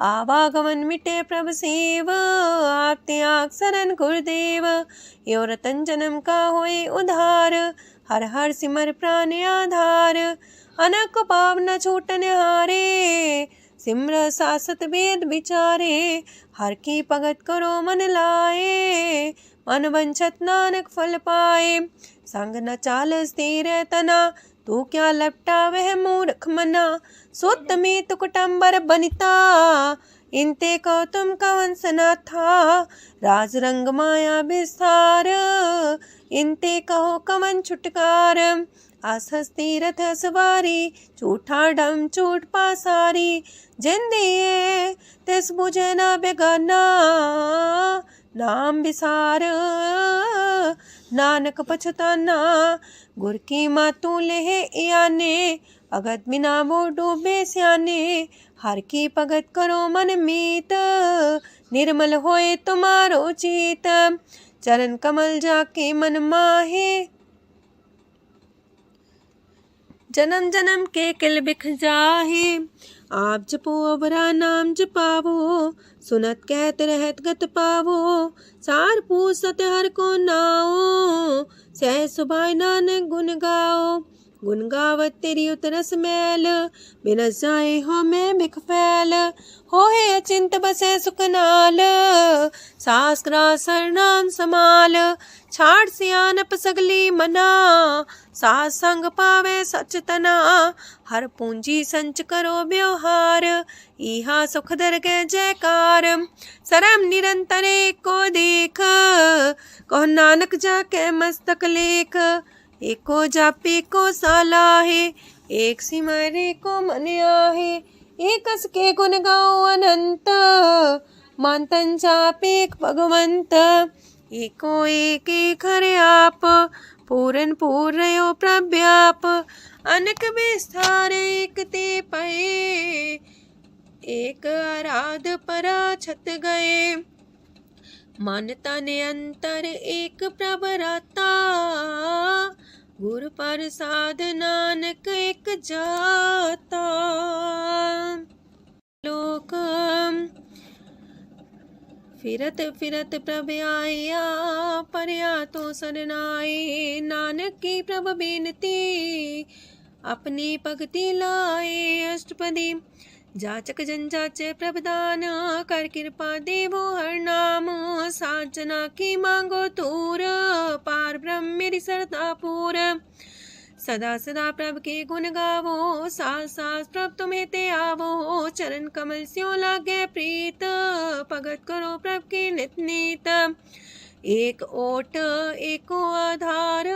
आवागमन मिटे प्रभ सेव, आप त्याग शरण गुरुदेव। यो रतन जन्म का होए उधार, हर हर सिमर प्राण आधार। अनक पाप न छूटन हारे, सिमर सासत वेद विचारे। हर की भगत करो मन लाए, मन वंछत नानक फल पाए। संग न चाल स्थिर तना, तू क्या लपटा वह मूर्ख मना। सुत में तु कुटुम्बर बनिता, इनते को तुम कवन सना था। राज रंग माया विस्तार, इनते कहो कवन छुटकार। आसस्ती रथ सवारी, झूठा डम झूठ पासारी। जिन दिए तिस बुझे न बेगाना, नाम विसार नानक पछताना। गुर की मातू लेहे याने, भगत बिना वो डूबे स्याने। हर की भगत करो मन मीत, निर्मल होए तुम्हारो चित। चरण कमल जाके मन माहे, जन्म जन्म के किल बिख जाहे। आप जपो अवरा नाम जपावो, सुनत कहत रहत गत पावो। सार पूछ सत हर को नाओ, सह सुभाय नानक गुन गाओ। गुन गावत तेरी उतरस मैल, बिनस जाए हो मैं बिख फैल। हो है अचिंत बसे सुखनाल, सास ग्रास हर नाम समाल। छाड़ सियानप सगली मना, सास संग पावे सच तना। हर पूंजी संच करो व्यवहार, इहा सुख दरगे जयकार। सरम निरंतर को देख, कहो नानक जाके मस्तक लेख। एको जापे को सालाहे, एक सिमरे को मन आहे। एक कस के गुण गाओ अनंत, मानतन जापे भगवंत। एको एक एक हरे आप, पूरन पूर्णयो प्रव्याप। अनक विस्तार एक ते पए, एक आराध परा छत गए। मन तन अंतर एक प्रभ राता, गुर प्रसाद नानक एक जाता। लोक फिरत फिरत प्रभ आया, परया तो सरनाए। नानक की प्रभ बेनती, अपनी भगति लाए। अष्टपदी जाचक जन जाचे प्रभदान, कर कृपा देवो हर नाम। साजना की मांगो तूर, पार ब्रह्म मेरी सरदा पूर। सदा सदा प्रभ के गुण गावो, सास सास प्रभ तुम्हें ते आवो। चरण कमल स्यों लागे प्रीत, भगत करो प्रभ के नित नीत। एक ओट एको आधार,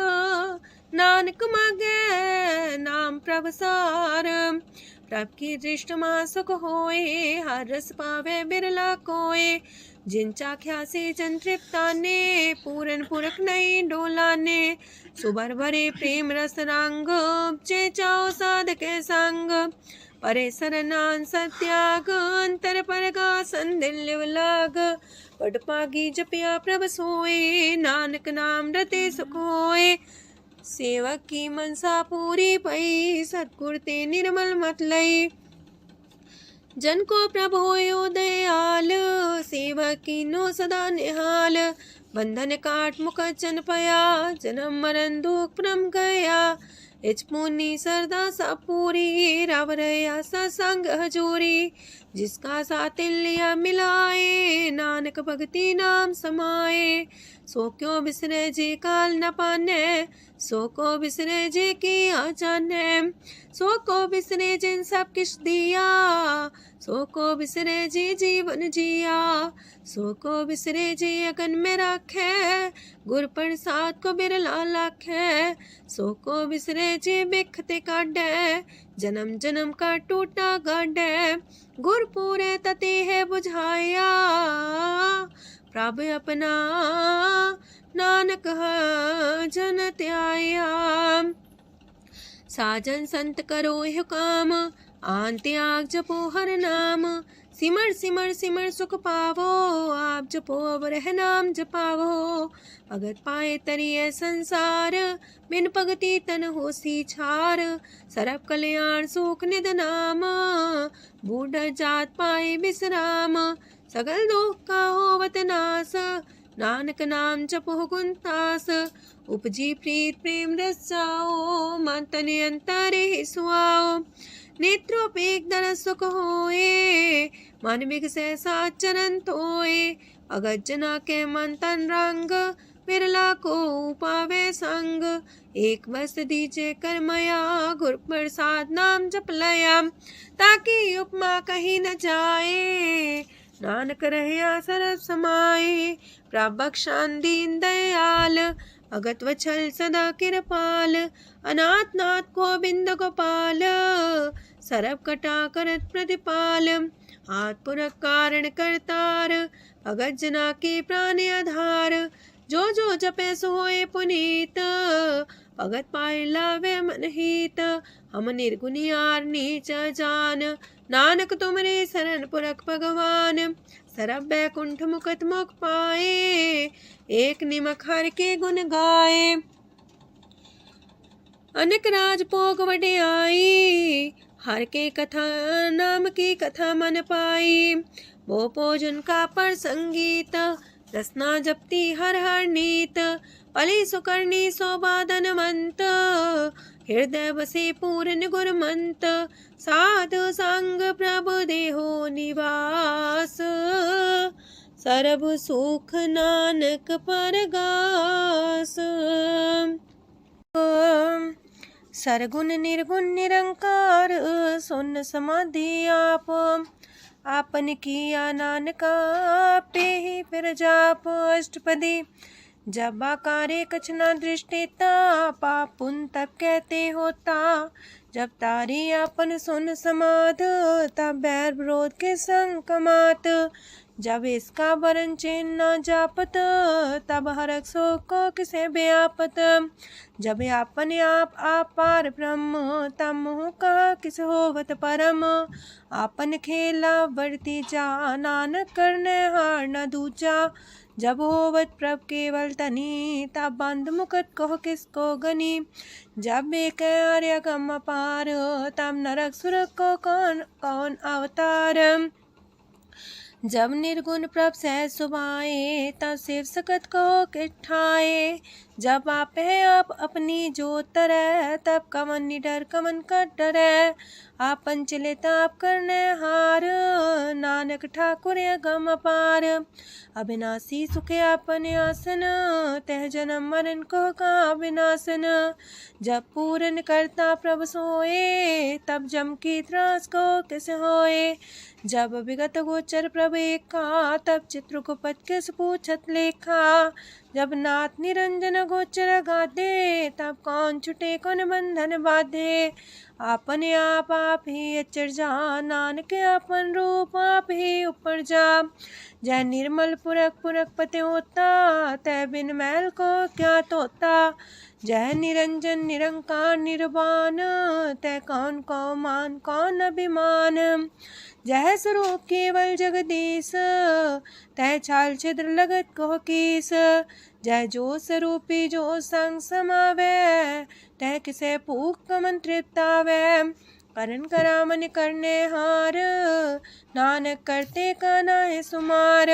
नानक मांगे नाम प्रभ सार। प्रभ की दृष्ट मां सुख होए, हर रस पावे बिरला कोय। जिन चाख्या से जन तृप्ताने, पूरन पुरख नहीं डोलाने। सुबर भरे प्रेम रस रंग, जे चाओ साधके संग। परे सरनान सत्याग, अंतर परगा संदिल लाग। पट पागी जपिया प्रभ सोए, नानक नाम रते सुख होए। सेवक की मनसा पूरी पई, सतगुर ते निर्मल मत लई। जन को प्रभ होयो दयाल, से सेवा कीनो सदा निहाल। बंधन काट मुख चन पया, जन्म मरण दुख परम गया। इच पुनी सरदा सा पूरी, राव रया सत्संग हजूरी। जिसका सातिल्या मिलाए, नानक भगति नाम समाए। सो क्यों बिसरे जी काल न पाने, सो को बिसरे जी की आचाने। सो को बिसरे जिन सब किछ दिया, सो को बिसरे जी जीवन जिया। सो को बिसरे जी अगन में राखे, गुर प्रसाद को बिरला लाखे। सो को बिसरे जी बिखते काढ़े, जन्म जन्म का टूटा गाढ़े। गुर पूरे तति है बुझाया, प्रभ अपना नानक जन त्याया। साजन संत करो यह काम, आन त्याग जपो हर नाम। सिमर सिमर सिमर सुख पावो, आप जपो अब रह नाम जपावो। भगत पाए तरिए संसार, बिन भगति तन होसी छार। सरब कल्याण सुख निध नाम, बूढ़ जात पाए विश्राम। सगल दुख का होवत नाश, नानक नाम जपो गुणतास। उपजी प्रीत प्रेम रस जाओ, मन तन अंतर ही सुआओ। नेत्रोपेक दरस सुख होए, मन विगसे सात चरण धोए। अगत जना के मन तन रंग, बिरला को पावे संग। एक बस दीजे कर मया, गुर प्रसाद नाम जप लया। ताकि उपमा कहीं न जाए, नानक रहिया सरब समाए। प्रभ बख्शान दीन दयाल, अगत वछल सदा कृपाल। अनाथ नाथ गोविंद गोपाल, सरब कटा करत प्रतिपाल। हाथ पुरख कारण करतार, भगत जना के प्राण आधार। जो जो जपे सो होए पुनीत, भगत पाए लावे मन हित। हम निर्गुनियार नीच जान, नानक तुमरे शरण पुरख भगवान। सरब बैकुंठ मुकत मुख पाए, एक निमक हर के गुण गाए। अनेक राज भोग वड्याई, हर के कथा नाम की कथा मन पाई। वो भोजन का पर संगीत, रसना जपती हर हर नीत। पली सुकर्णी शोभा धनवंत, हृदय बसे पूर्ण गुरमंत। साधु संग प्रभु देहो निवास, सरब सुख नानक परगास। सरगुण निर्गुण निरंकार, सुन समाधि आप। आपन किया नानका, पे ही फिर जाप। अष्टपदी जब आकारे कछ न दृष्टिता, पाप पुन तब कहते होता। जब तारी आपन सुन समाध, तब बैर विरोध के संग कमात। जब इसका वरण चिन्ह न जापत, तब हरक शोक को किसे व्यापत। जब अपने आप पार ब्रह्म, तब मोह का किस होवत परम। आपन खेला बढ़ती जा, नानक करने हार न दूजा। जब होवत प्रभ केवल तनी, तब बंद मुकट कहो किसको गनी। जब एक आर्य गम पार, तब नरक सुरक को कौन कौन अवतार। जब निर्गुण प्रभ सहज सुभाए, तब शिव सकत को किठाए। जब आप है आप अपनी जो तरह, तब कमन निडर कमन का डरे। आपन चले ताप करने हार, नानक ठाकुर गम पार। अविनाशी सुखे आपन आसन, तह जन्म मरण को का विनाशन। जब पूरन करता प्रभ सोए, तब जम की त्रास को किस होए। जब विगत गोचर प्रभ एका, तब चित्रगुप्त किस पूछत लेखा। जब नाथ निरंजन गोचर गाधे, तब कौन छुटे कौन बंधन बाधे। आपने आप ही अचर जा, नानक आपन रूप आप ही ऊपर जा। जय निर्मल पुरख पुरख पते होता, तय बिन मैल को क्या तोता। जय निरंजन निरंकार निर्वाण, तय कौन को मान कौन अभिमान। जय स्वरूप केवल जगदीश, तय छाल छिद्र लगत को कीस। जय जो स्वरूपी जो संग समावे, तय किसे भूख कमन तृप्त आवे। करन करा मन करने हार, नानक करते का नाहि सुमार।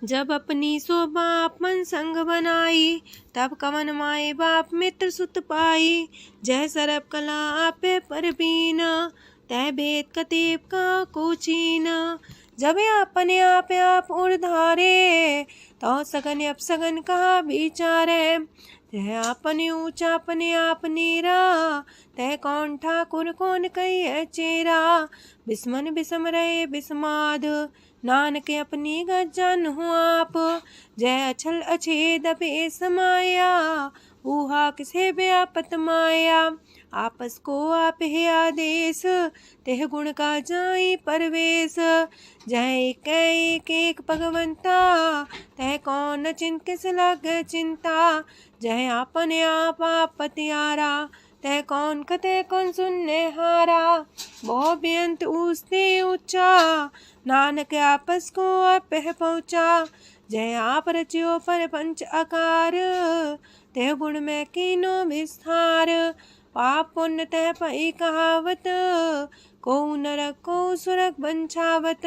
जब अपनी शोभा अपन संग बनाई, तब कवन माए बाप मित्र सुत पाई। जय सरब कला आपे परबीन, तय भेद कतीब का कोचीन। जब अपने आप उर्धारे, तो सगन अपसगन कहा विचारे। तह अपने ऊंचा अपने आप नीरा, तह कौन ठाकुर कौन कही चेरा। बिस्मन बिसम रहे बिस्माद, नानक अपनी गजन हो आप। जय अछल अछेद पे समाया, ऊहा किसे व्यापत माया। आपस को आप है आदेश, तेह गुण का जाई परवेश। जय एक एक भगवंता, तह कौन चिंत किस लग चिंता। जय आपने आप पतियारा, तह कौन कते कौन सुनने हारा। बहु बेअंत ऊसते ऊंचा, नानक आपस को आप पहुँचा। जय आप रचियो पर पंच आकार, तह गुण में कीनो विस्तार। पाप पुण्य तह पई कहावत, को नरक को सुरग बंछावत।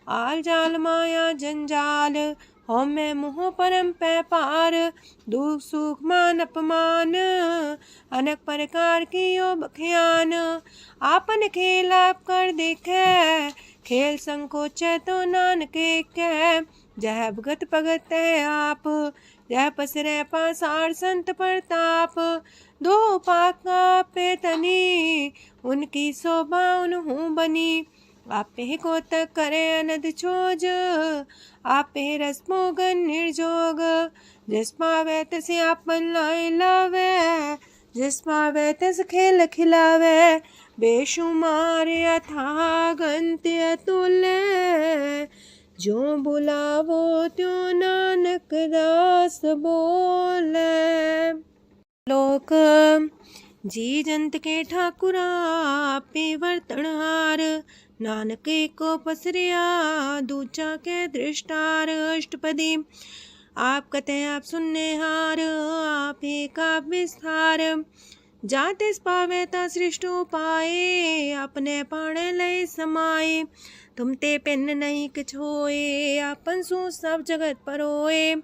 आल जाल माया जंजाल, हो मैं मुँह परम पै पार। दुख सुख मान अपमान, अनेक प्रकार की यो बख्यान। आपन खेल आप कर देखे, खेल संकोच तो नानक कह। जय भगत भगत है आप, जय पसरे पासार संत प्रताप। दो पाका पे तनी, उनकी शोभा उन्हूं बनी। आपे को तक करे अनद छोज, आपे रस मोगन निर्जोग। जिस पावे तसे आपन लाए लावे, जिस पावे तस खेल खिलावे। बेशुमार अथा गंत अतुल्य, जो बुलावो त्यों नानक दास बोले। लोक जी जंत के ठाकुरा आपे वर्तनहार। नानक को पसरिया दूचा के दृष्टार। अष्टपदी आप कते आप सुनने हार, आप का विस्तार। जातिस पावे ता सृष्ट पाए, अपने पाणे लय समाए। तुम ते पिन नहीं किछ होए, आपन सु सब जगत परोए।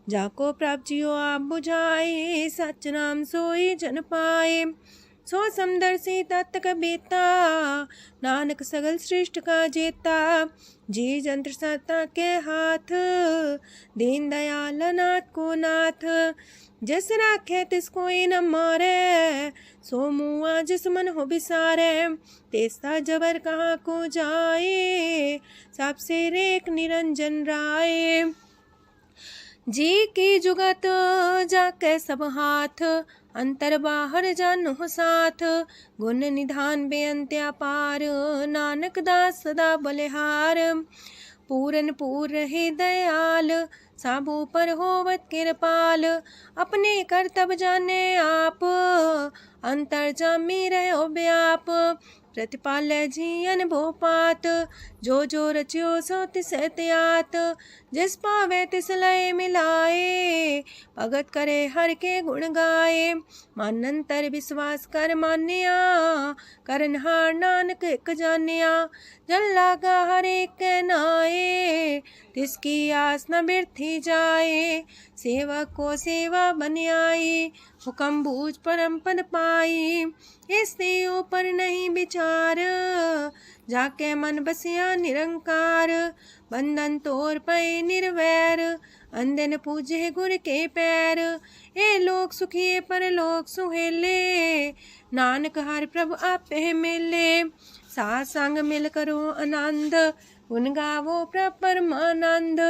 जाको प्राप्त जियो आप बुझाए, सच नाम सोई जन पाए। सो समदर्शी तत्क बेता, नानक सगल सृष्ट का जेता। जी जंत्र सत्ता के हाथ, दीन दयाल नाथ को नाथ। जिस राखे तिस कोई न मारे, सो मुआ जिस मन हो बिसारे। तेस्ता जबर कहाँ को जाए, सबसे रेख निरंजन राय। जी की जुगत जाके सब हाथ, अंतर बाहर जानो साथ। गुण निधान बेअंत्या पार, नानक दास सदा बलिहार। पूरन पूर रहे दयाल, साबू पर होवत कृपाल। अपने कर्तव्य जाने आप, अंतर जामी रहो व्याप। प्रतिपाल्य जीयन भोपात, जो रचियो सो तिस त्यात। जिस पावे तिस लय मिलाए, भगत करे हर के गुण गाए। मानंतर विश्वास कर मान्या, करनहार नानक एक जान्या। जल लागा हर एक नाए, तिसकी आस न बिरथी जाए। सेवक को सेवा बन आई, हुक्म बूझ परम पद पाई। इससे ऊपर नहीं विचार, जाके मन बसिया निरंकार। बंधन तोड़ पे निर्वैर, अंधन पूजे गुर के पैर। ए लोक सुखिए पर लोक सुहेले, नानक हर प्रभु आपे मिले। साथ संग मिल करो आनंद, गुण गावो प्रभु परमानंद।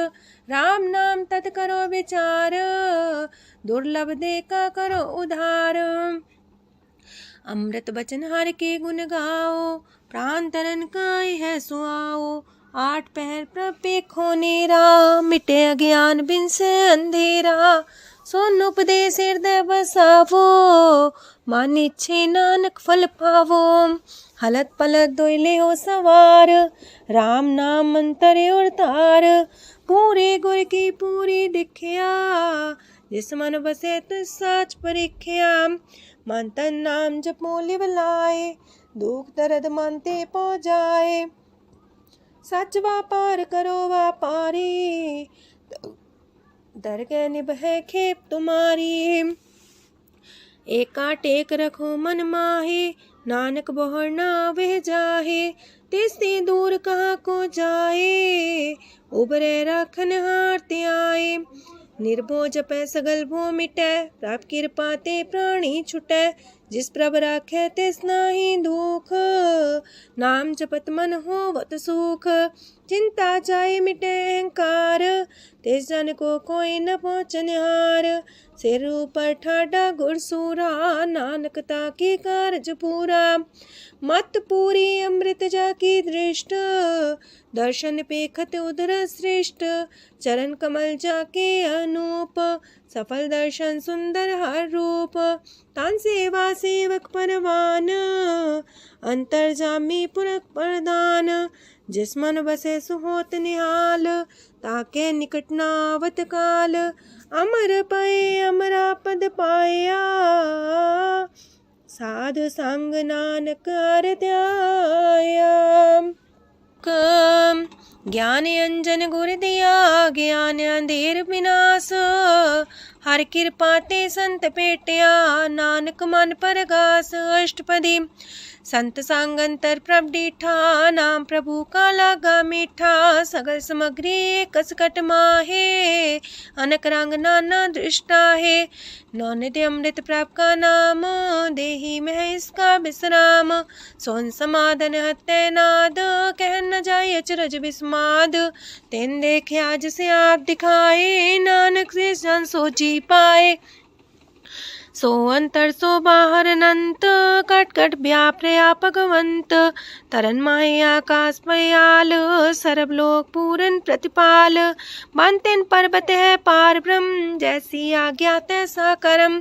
राम नाम तत् करो विचार, दुर्लभ देखा करो उधार। अमृत बचन हर के गुण गाओ, प्राण तरन काय है सुआओ। आठ पहर प्रभ पेखो नेरा, मिटे अज्ञान बिन से अंधेरा। सोन उपदेश हृदय बसावो, मान इच्छे नानक फल पावो। हलत पलत दोइले हो सवार, राम नाम मंत्र और तार। पूरे गुर की पूरी दिखिया, जिस मन बसे तिस साच परीख्या। मन तन नाम जपो लिव लाए, दुख दर्द मन ते पौ जाए। सच व्यापार करो व्यापारी, दरगह निभै खेप तुम्हारी। एका टेक रखो मन माहे, नानक बहुर ना वह जाहे। तिसते दूर कहाँ को जाए, उबरे राखन हार ते आए। निर्भो जपै सगल भो मिटै, प्रभ कृपा ते प्राणी छुटै। जिस प्रभ राखै तिस नाहि दुख, नाम जपत मन होवत सुख। चिंता जाए मिटै अहंकार, तिस जन को कोई न पहुँचनिहार। सिर ऊपर ठाडा गुरसूरा, नानक ताके कारज पूरा। मत पूरी अमृत जाकी दृष्ट, दर्शन पेखत उदर श्रेष्ठ। चरण कमल जाके अनूप, सफल दर्शन सुंदर हर रूप। तान सेवा सेवक परवान, अंतर जामी पुरख प्रदान। जिस मन बसे सुहोत निहाल, ताके निकट नावत काल। अमर पए अमरा पद पाया, साधु संग नानक हर ध्याया। ज्ञान अंजन गुर दिया, ज्ञान अंधेर विनाश। हर कृपा ते संत पेटिया, नानक मन परगास। अष्टपदी संत संग अंतर प्रभ डीठा, नाम प्रभु का लागा मीठा। सगल सामग्री कसकट माहे, अनक रंग नाना दृष्टा है। नौनिधि अमृत प्रभ का नाम, देही में इसका विश्राम। सोन समाधन हत्ते नाद, कह न जाय अचरज विस्माद। तेन देखे आज से आप दिखाए, नानक से जन सो जी पाए। सो अंतर सो बाहर अनंत, कट कट व्याप रया भगवंत। तरन माहे आकाश पयाल, सर्व लोक पूरन प्रतिपाल। बनतेन पर्वत है पार ब्रह्म, जैसी आज्ञा तैसा करम।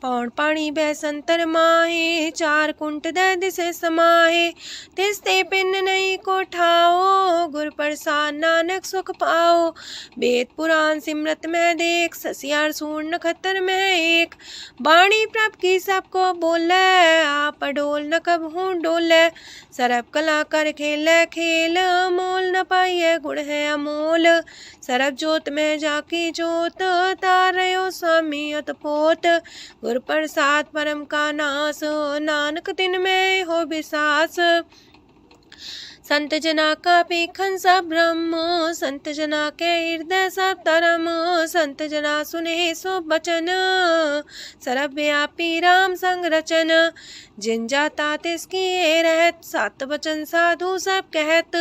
पौन पाणी बह संतर माहे, चार कुंट दह दिसे समाहे। तिसते पिन नहीं को ठाओ, गुर प्रसाद नानक सुख पाओ। वेद पुराण सिमरत में देख, ससियार सूर नखत्तर में एक। वाणी प्रभ की सबको बोले, आप डोल न कब हूँ डोले। सरब कला कर खेले खेल, मोल न पाइए गुण है अमोल। सरब जोत में जाकी जोत, तारयो स्वामी अतपोत। गुर प्रसाद परम का नास, नानक तिन में हो विसास। संत जना का पेखन सब ब्रह्म, संत जना के हृदय सब धर्म। संत जना सुने सो बचन, सर्वव्यापी राम संग रचन। जिन जाता तिसकी रहत, सात वचन साधु सब कहत।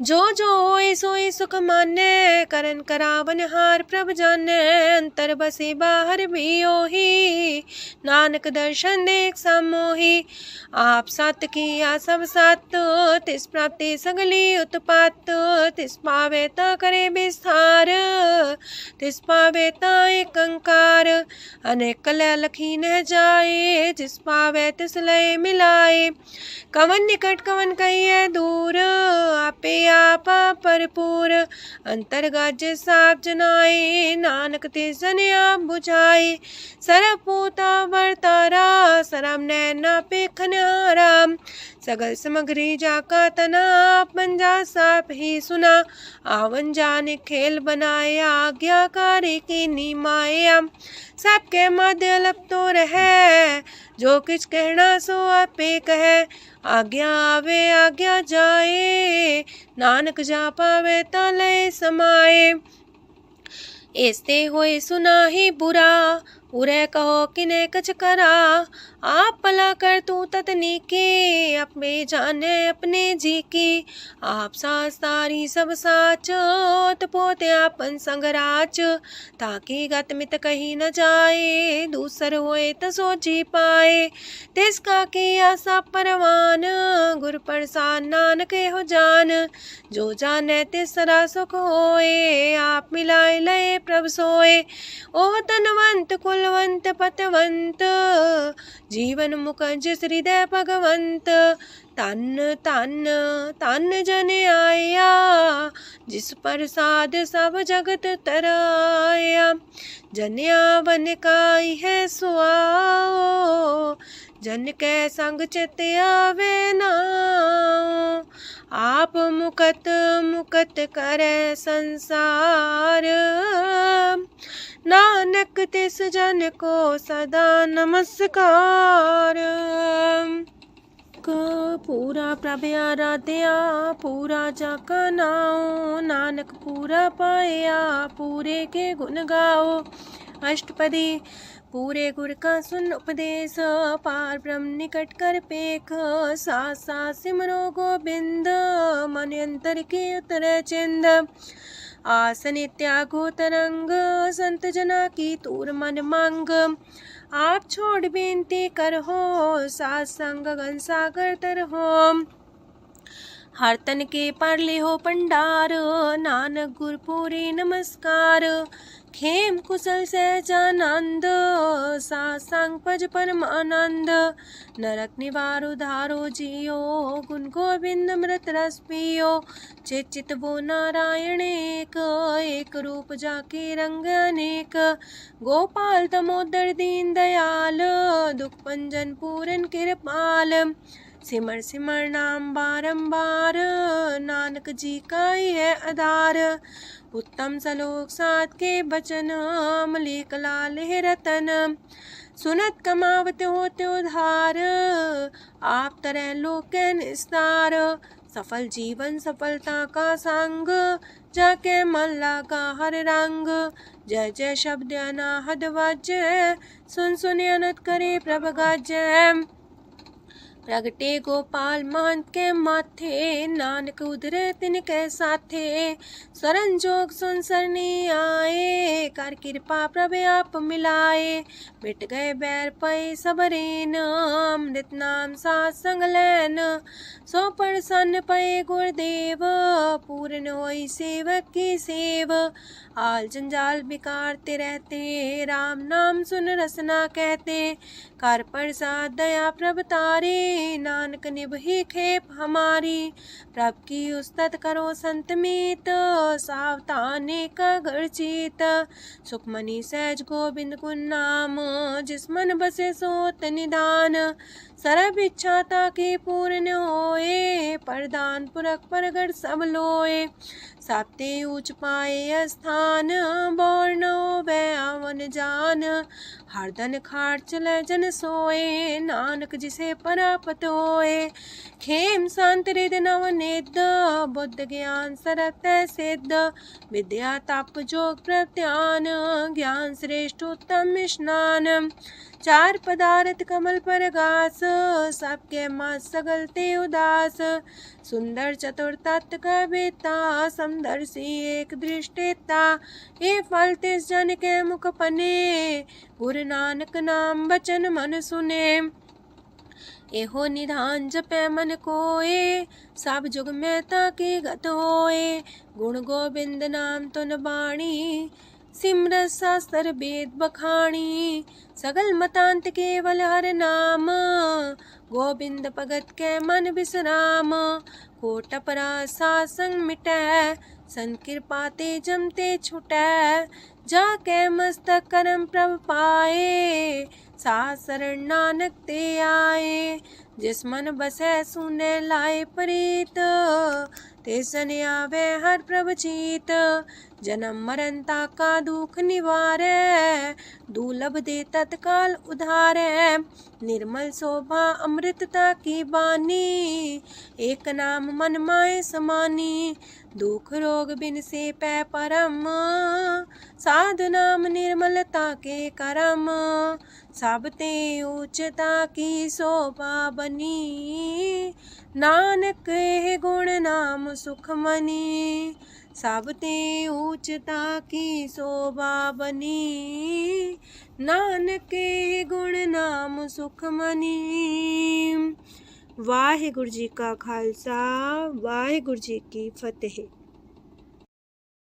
जो जो होए सोई सुख माने, करन करावन हार प्रभ जाने। अंतर बसे बाहर भी ओही, नानक दर्शन देख समोही। आप सत किया सब सत, तिस प्राप्ति सगली उत्पात। तिस पावे ता करे विस्तार, तिस पावे ता एक अंकार। अनेक कलय लखी न जाए, जिस पावे तिस लय मिलाए। कवन निकट कवन कहिए दूर, आपे आपा भरपूर। अंतर्गत साप जनाए, नानक तिस जन आप बुझाए। सरब पूता वर्तारा, सरब नैना पेखन हारा। सगल सामग्री जाका तना, आप मंजा साप ही सुना। आवन जाने खेल बनाया, आज्ञाकारी की नीमाया। सबके मध्य अलप तो रहे, जो किछ कहना सो आपे कहे। आज्ञा आवे आज्ञा जाए, नानक जा पावे ता लय समाए। ऐसते होए सुना ही बुरा, उरे कहो किने कछ करा। आप भला कर तू ततनी के, अपने जाने अपने जी की। आप सास तारी सब साच, पोते आपन संग राच। ताकि गत मित कही न जाए, दूसर होए त सो जी पाए। तिसका किया सब परवान, गुर प्रसाद नानक हो जान। जो जाने तिस सदा सुख होए, आप मिलाए लय प्रभ सोए। ओह तनवंत कुल बलवंत पतवंत, जीवन मुकज हृदय भगवंत। तन तन तन जन आया, जिस प्रसाद सब जगत तराया। जन्या बन काई है सुआओ, जन के संग चित आवे नाओ। आप मुकत मुकत करे संसार, नानक तिस जन को सदा नमस्कार। पूरा प्रभ आराध्या, पूरा जाका नाओ। नानक पूरा पाया, पूरे के गुण गाओ। अष्टपदी। पूरे गुर का सुन उपदेश, पार ब्रह्म निकट कर पेख। साथ साथ सिमरो गोबिंद, मन अंतर की उतरे चिंद। आसन त्यागो तरंग, संत जना की तूर मन मांग। आप छोड़ बेनती कर हो, सात संग गन सागर तर हो। हर तन के पर ले हो पंडार, नानक गुर पूरे नमस्कार। खेम कुशल सहजानंद, सात संग पज परमानंद। नरक निवार उधारो जियो, गुण गोविंद मृत रस पियो। चित चित वो नारायण एक, एक रूप जाके रंग अनेक। गोपाल तमोदर दीन दयाल, दुख पंजन पूरन कृपाल। सिमर सिमर नाम बारंबार, नानक जी का ही है आधार। उत्तम सलोक साध के बचन, मलिक लाल है रतन। सुनत कमावत होते उधार, आप तरह लोक निस्तार। सफल जीवन सफलता का संग, जाके मन लागा हर रंग। जय जय शब्द अनाहद वाजय, सुन सुन अनत करे प्रभ गाजय। प्रगटे गोपाल महंत के माथे, नानक उधरे तिनके साथे। स्वरन जोग सुन सरनी आए, कर कृपा प्रभ आप मिलाए। मिट गए बैर पै सबरेन, अमृत नाम साथ संग लैन। सो प्रसन्न पै गुरुदेव, पूर्ण होई सेवक की सेव। आल जंजाल बिकारते रहते, राम नाम सुन रसना कहते। कर प्रसाद दया प्रभ तारे, नानक निभहि खेप हमारी। प्रभ की उस्तत करो संत मीत, सावधाने का घर चीत। सुखमनी सहज गोविंद गुण नाम, जिस मन बसे सोत निधान। सर्व इच्छा ताकि पूर्ण होए, प्रदान पुरख परगट सब लोए। साप्ते ऊंच पाए स्थान, बोर न होवे आवन जान। हरदन खाट चले जन सोए, नानक जिसे परापत होए। खेम शांत हृदय नव निध, बुद्ध ज्ञान सरत सिद्ध। विद्या तप जोग प्रत्यान, ज्ञान श्रेष्ठ उत्तम स्नान। चार पदार्थ कमल पर घास, सबके मात सगलते उदास। सुंदर चतुर तत्व का बेता, समदर्शी एक दृष्टिता। ये फल तिस जन के मुख पने, गुरु नानक नाम बचन मन सुने। एहो निधान जपे मन कोए, सब जुग में ताकि गत होए। गुण गोविंद नाम तुन बाणी, सिमरत शास्त्र वेद बखाणी। सगल मतांत केवल हर नाम, गोविंद भगत के मन विश्राम। कोट अपराध सात संग मिटै, संत कृपा ते जमते छुटै। जाके मस्तक करम प्रभ पाए, साथ शरण नानक ते आए। जिस मन बसै सुने लाए प्रीत, तिस जन आवे हर प्रभ चीत। जन्म मरनता का दुख निवारै, दुर्लभ दे तत्काल उधारै। निर्मल शोभा अमृतता की बानी, एक नाम मन माए समानी। दुख रोग बिन से पै परम, साधु नाम निर्मलता के करम। सब ते उच्चता की शोभा बनी, नानक है गुण नाम सुखमनी। सब ते उच्चता की शोभा बनी, नानक है गुण नाम सुखमनी। वाहिगुरु जी का खालसा, वाहिगुरु जी की फतेह।